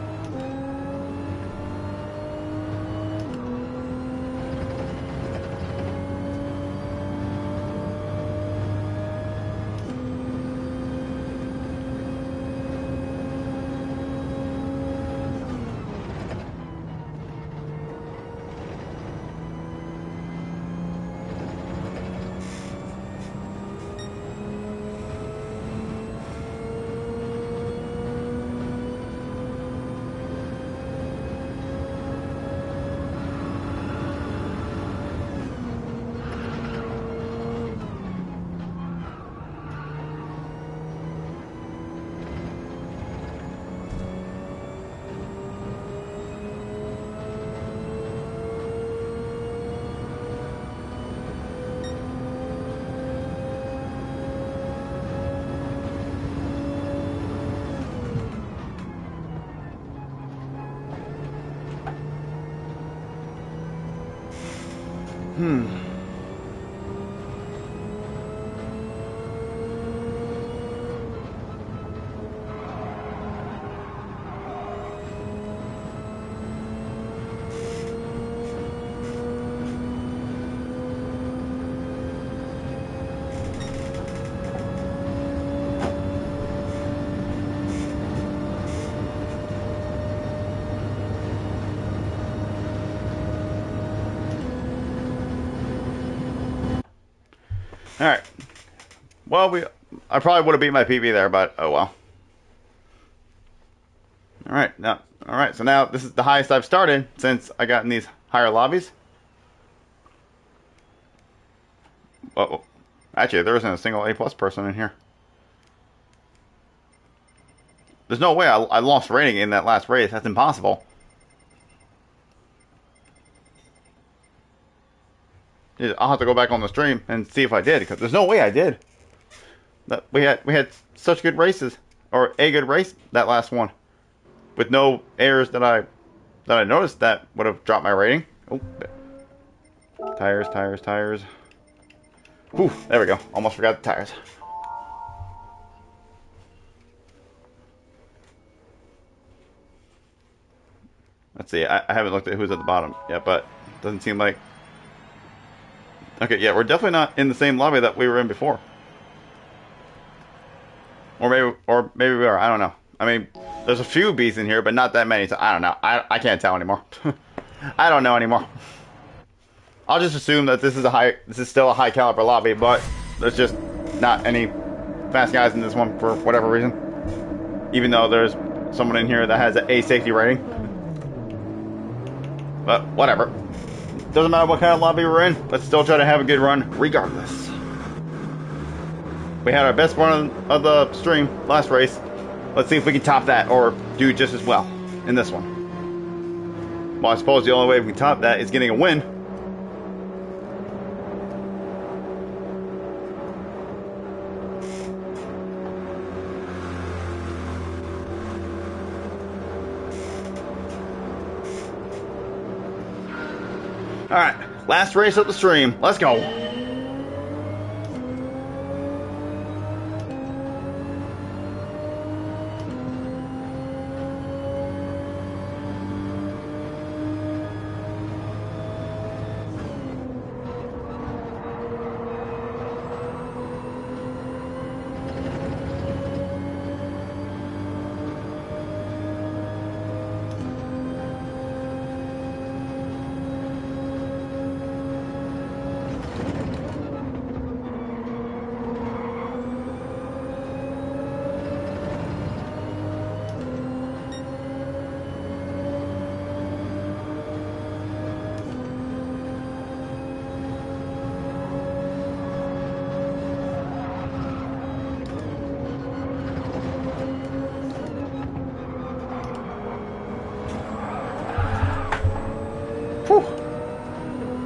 Alright. Well, I probably would have beat my PB there, but oh well. Alright, so now this is the highest I've started since I got in these higher lobbies. Well, actually, there isn't a single A+ person in here. There's no way I lost rating in that last race. That's impossible. I'll have to go back on the stream and see if I did, because there's no way I did. We had such good races, or a good race that last one, with no errors that I noticed that would have dropped my rating. Oh, tires. Whew, there we go. Almost forgot the tires. Let's see. I haven't looked at who's at the bottom yet, but it doesn't seem like. Okay, yeah, we're definitely not in the same lobby that we were in before. Or maybe we are. I don't know. I mean, there's a few bees in here, but not that many. So I don't know. I can't tell anymore. I don't know anymore. I'll just assume that this is still a high caliber lobby, but there's just not any fast guys in this one for whatever reason. Even though there's someone in here that has an A safety rating. But whatever. Doesn't matter what kind of lobby we're in, let's still try to have a good run regardless. We had our best run of the stream last race. Let's see if we can top that or do just as well in this one. Well, I suppose the only way we can top that is getting a win. Alright, last race of the stream. Let's go.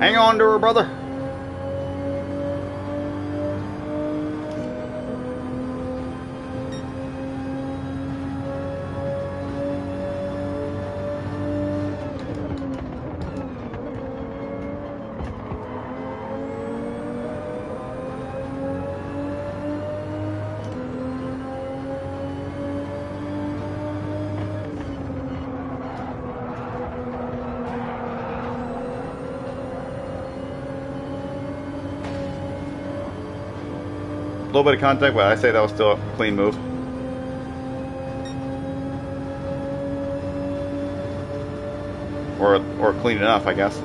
Hang on to her, brother. A little bit of contact, but I say that was still a clean move. Or clean enough, I guess.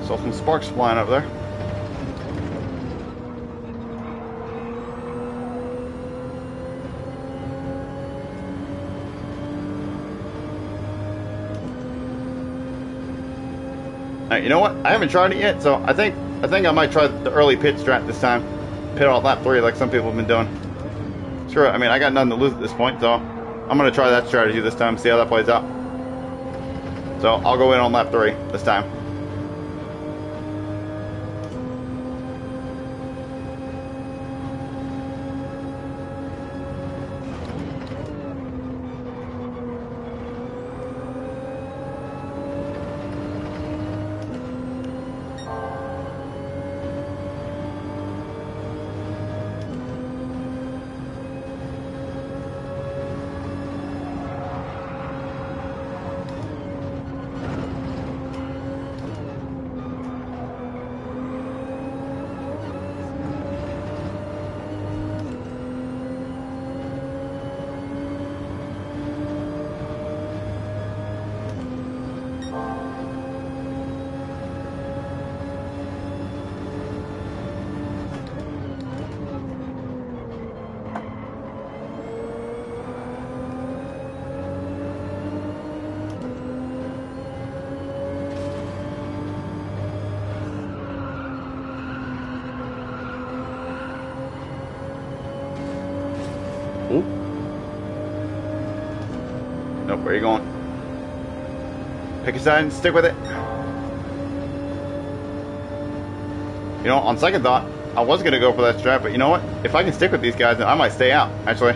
Saw some sparks flying up there. Alright, you know what? I haven't tried it yet, so I think I might try the early pit strat this time. Pit on lap 3 like some people have been doing. Sure, I mean, I got nothing to lose at this point, so I'm going to try that strategy this time, see how that plays out. So I'll go in on lap 3 this time. Ooh. Nope, where are you going? Pick a side and stick with it. You know, on second thought, I was going to go for that strat, but you know what? If I can stick with these guys, then I might stay out, actually.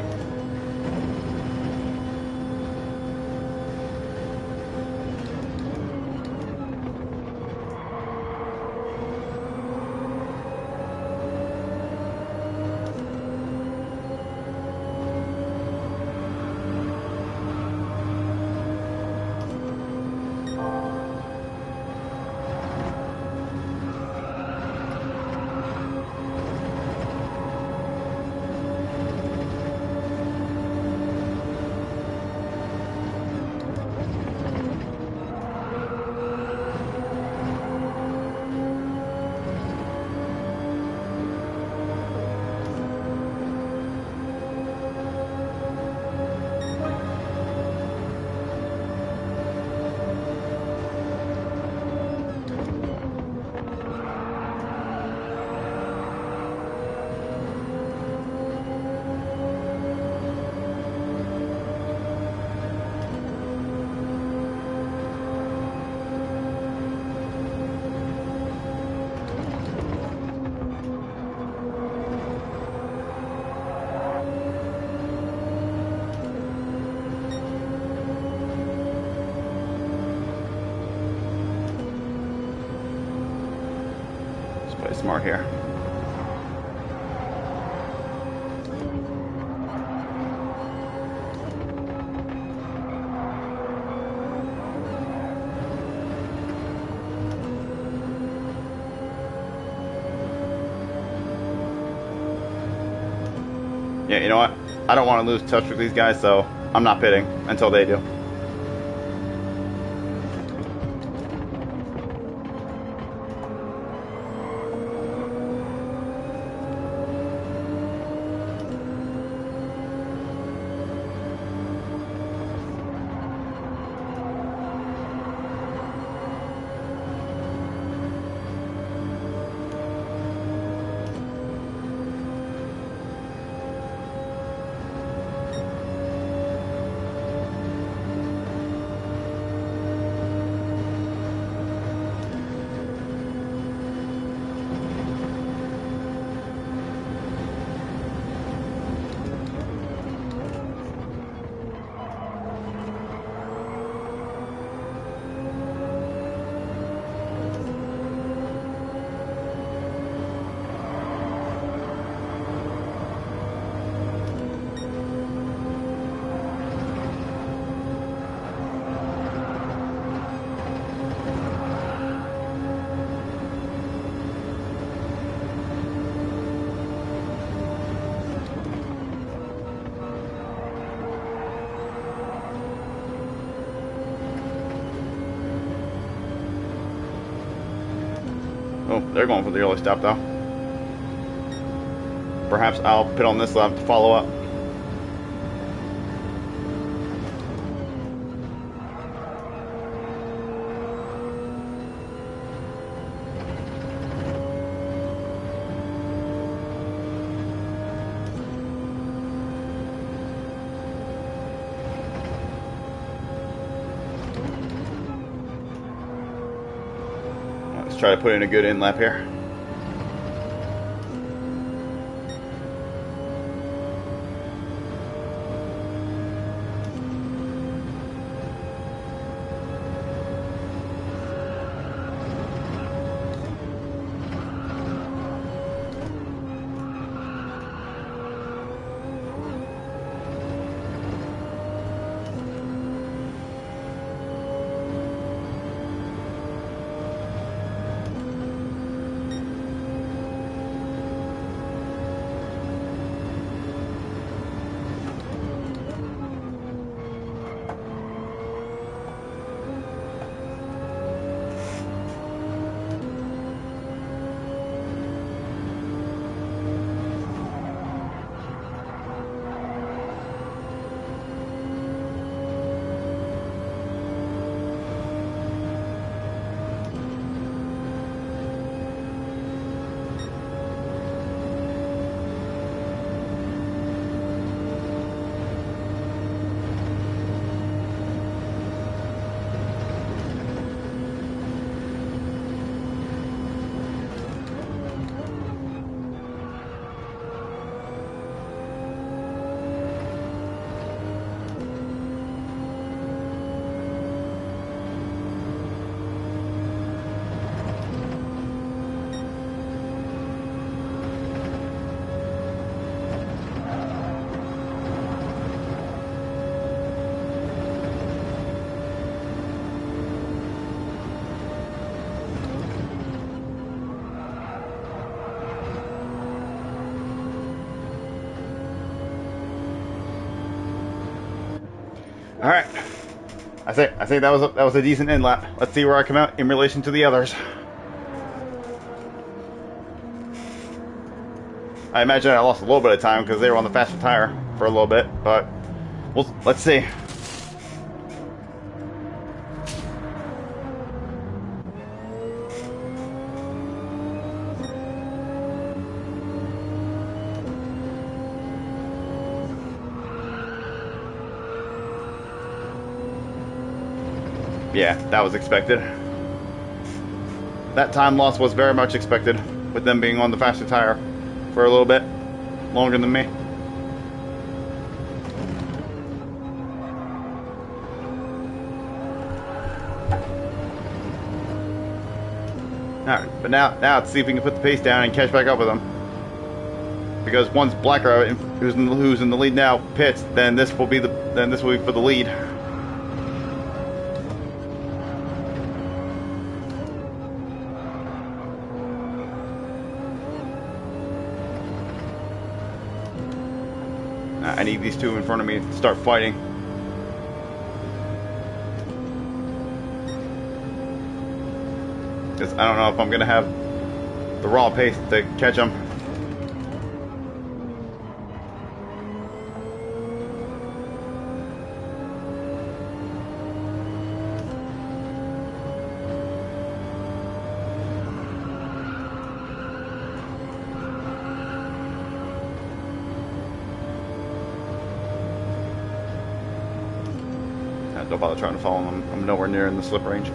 Play smart here. Yeah, you know what? I don't want to lose touch with these guys, so I'm not pitting until they do. they're going for the early stop though. Perhaps I'll pit on this lap to follow up. Let's try to put in a good in lap here. All right, I think that was a decent in lap. Let's see where I come out in relation to the others. I imagine I lost a little bit of time because they were on the faster tire for a little bit, but let's see. Yeah, that was expected. That time loss was very much expected, with them being on the faster tire for a little bit longer than me. Alright, but now let's see if we can put the pace down and catch back up with them. Because once Blacker, who's in the lead now, pits, then this will be for the lead. I need these two in front of me to start fighting. Because I don't know if I'm going to have the raw pace to catch them. Don't bother trying to follow them. I'm nowhere near in the slip range.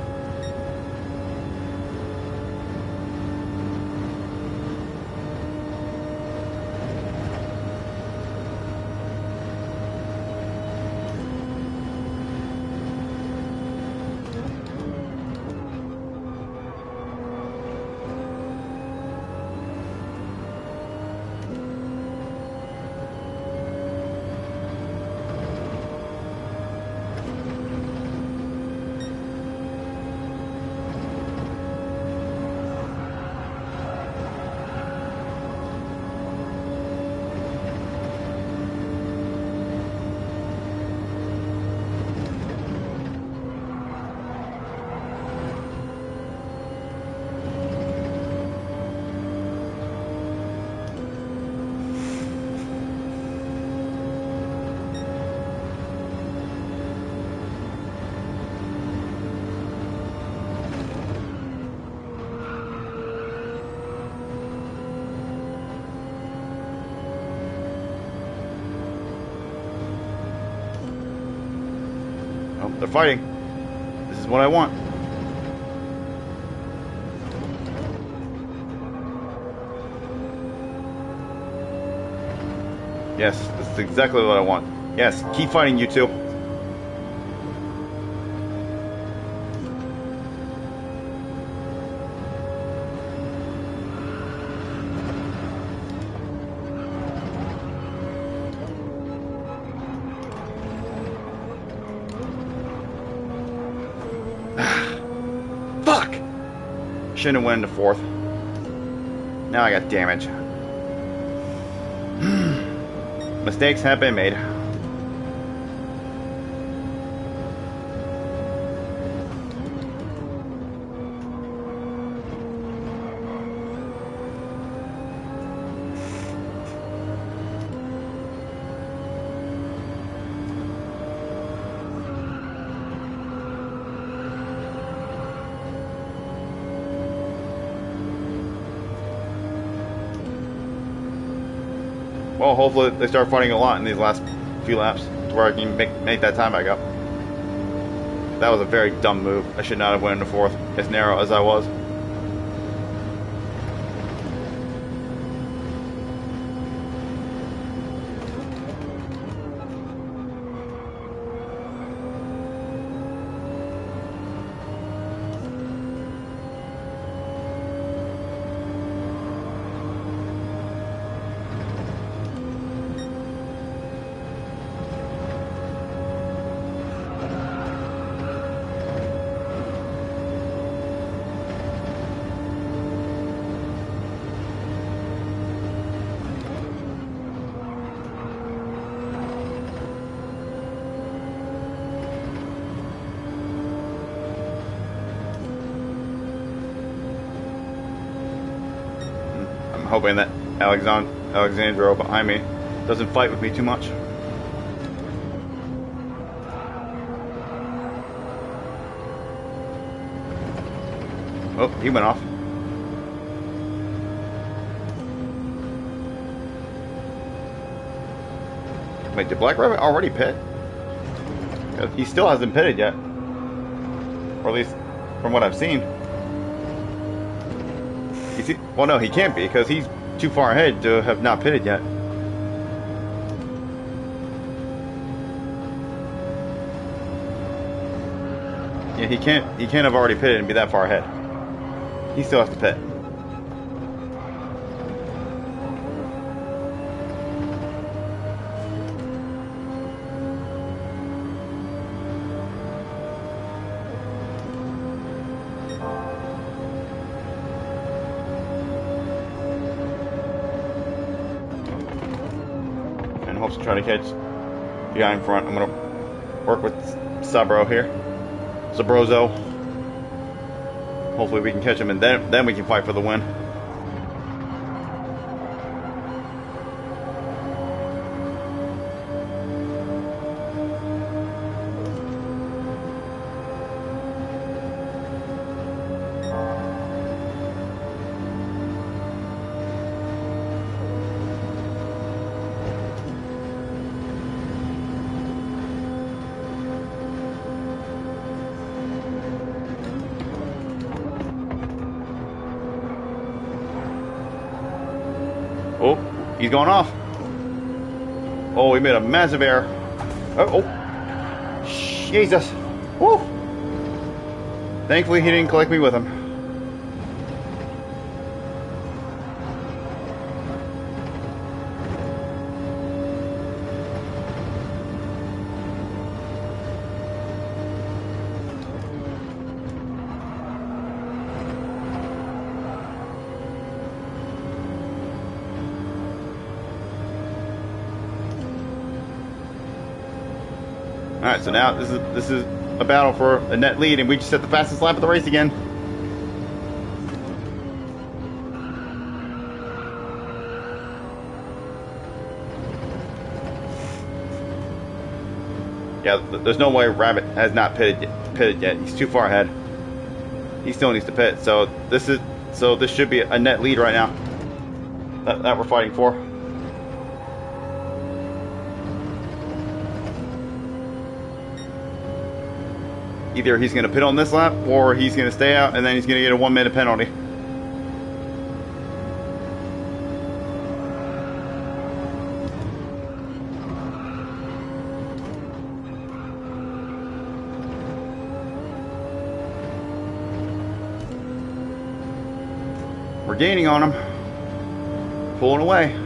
they're fighting. This is what I want. Yes, this is exactly what I want. Yes, keep fighting, you two. Fuck! Shouldn't have went into fourth. Now I got damage. Mistakes have been made. Well, hopefully they start fighting a lot in these last few laps to where I can make that time back up. That was a very dumb move. I should not have went into fourth, as narrow as I was. Hoping that Alexandro behind me doesn't fight with me too much. Oh, he went off. Wait, did Black Rabbit already pit? He still hasn't pitted yet. Or at least from what I've seen. Well, no, he can't be, because he's too far ahead to have not pitted yet. Yeah, he can't have already pitted and be that far ahead. He still has to pit. Hopes to try to catch the guy in front. I'm gonna work with Sabro here. Sabrozo. Hopefully we can catch him, and then we can fight for the win. Oh, he's going off. Oh, he made a massive error. Oh, Jesus. Woo. Thankfully, he didn't collect me with him. Alright, so now this is a battle for a net lead, and we just set the fastest lap of the race again. Yeah, there's no way Rabbit has not pitted yet. He's too far ahead. He still needs to pit. So this should be a net lead right now that we're fighting for. Either he's going to pit on this lap, or he's going to stay out, and then he's going to get a 1 minute penalty. We're gaining on him. Pulling away.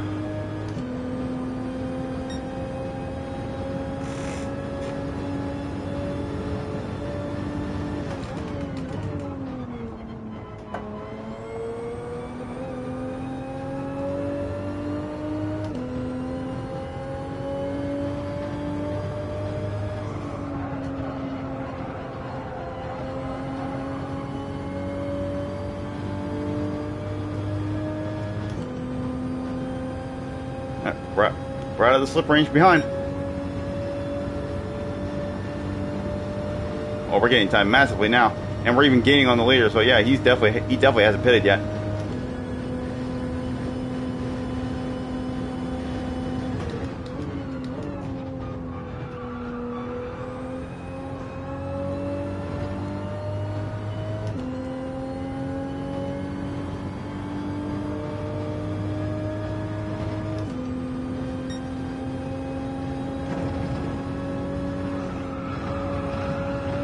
We're out of the slip range behind. Oh, we're getting time massively now, and we're even gaining on the leader. So yeah, he definitely hasn't pitted yet.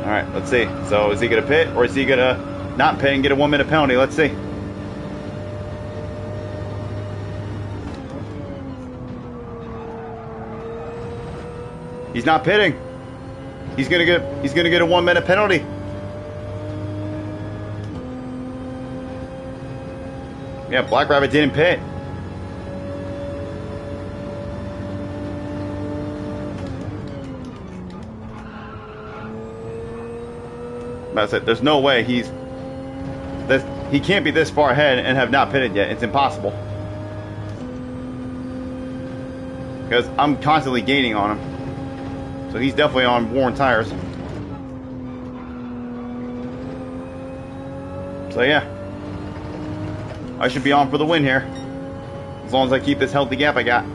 Alright, let's see. So is he going to pit, or is he going to not pit and get a 1 minute penalty? Let's see. He's not pitting. He's going to get a 1 minute penalty. Yeah, Black Rabbit didn't pit. That's it. There's no way he can't be this far ahead and have not pitted yet. It's impossible. Because I'm constantly gaining on him. So he's definitely on worn tires. So yeah. I should be on for the win here. As long as I keep this healthy gap I got.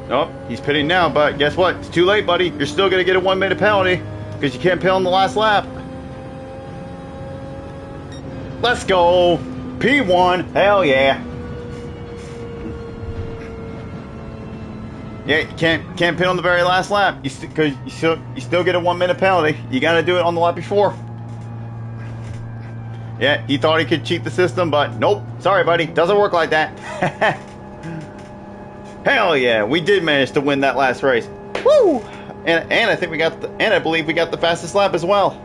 Nope, he's pitting now, but guess what? It's too late, buddy. You're still going to get a 1 minute penalty because you can't pit on the last lap. Let's go. P1. Hell yeah. Yeah, you can't pit on the very last lap because you still get a 1 minute penalty. You got to do it on the lap before. Yeah, he thought he could cheat the system, but nope. Sorry, buddy. Doesn't work like that. Hell yeah, we did manage to win that last race. Woo! And I think I believe we got the fastest lap as well.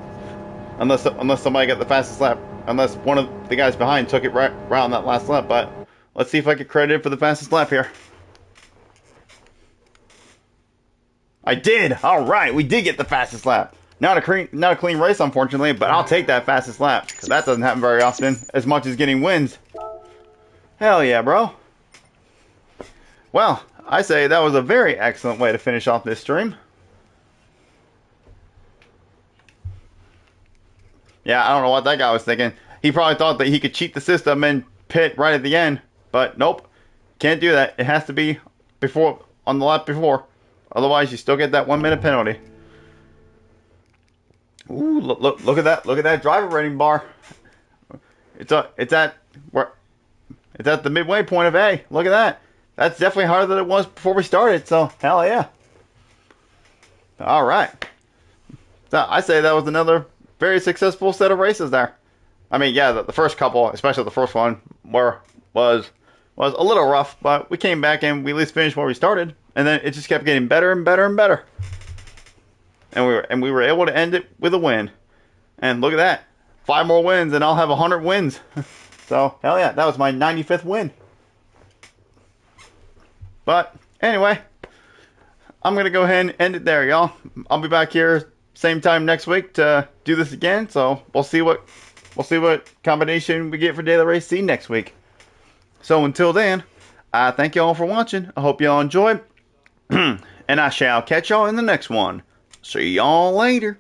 Unless somebody got the fastest lap. Unless one of the guys behind took it right around that last lap. But let's see if I get credited for the fastest lap here. I did! Alright, we did get the fastest lap. Not a clean race, unfortunately, but I'll take that fastest lap, because that doesn't happen very often, as much as getting wins. Hell yeah, bro. Well, I say that was a very excellent way to finish off this stream. Yeah, I don't know what that guy was thinking. He probably thought that he could cheat the system and pit right at the end, but nope. Can't do that. It has to be before, on the lap before. Otherwise, you still get that 1 minute penalty. Ooh, look at that! Look at that driver rating bar. It's at the midway point of A. Look at that. That's definitely harder than it was before we started. So hell yeah! All right. So I say that was another very successful set of races there. I mean, yeah, the first couple, especially the first one, was a little rough, but we came back and we at least finished where we started, and then it just kept getting better and better and better. And we were able to end it with a win. And look at that. 5 more wins and I'll have 100 wins. So, hell yeah, that was my 95th win. But, anyway, I'm going to go ahead and end it there, y'all. I'll be back here same time next week to do this again. So, we'll see what combination we get for Daily Race C next week. So, until then, I thank y'all for watching. I hope y'all enjoyed. And I shall catch y'all in the next one. See y'all later.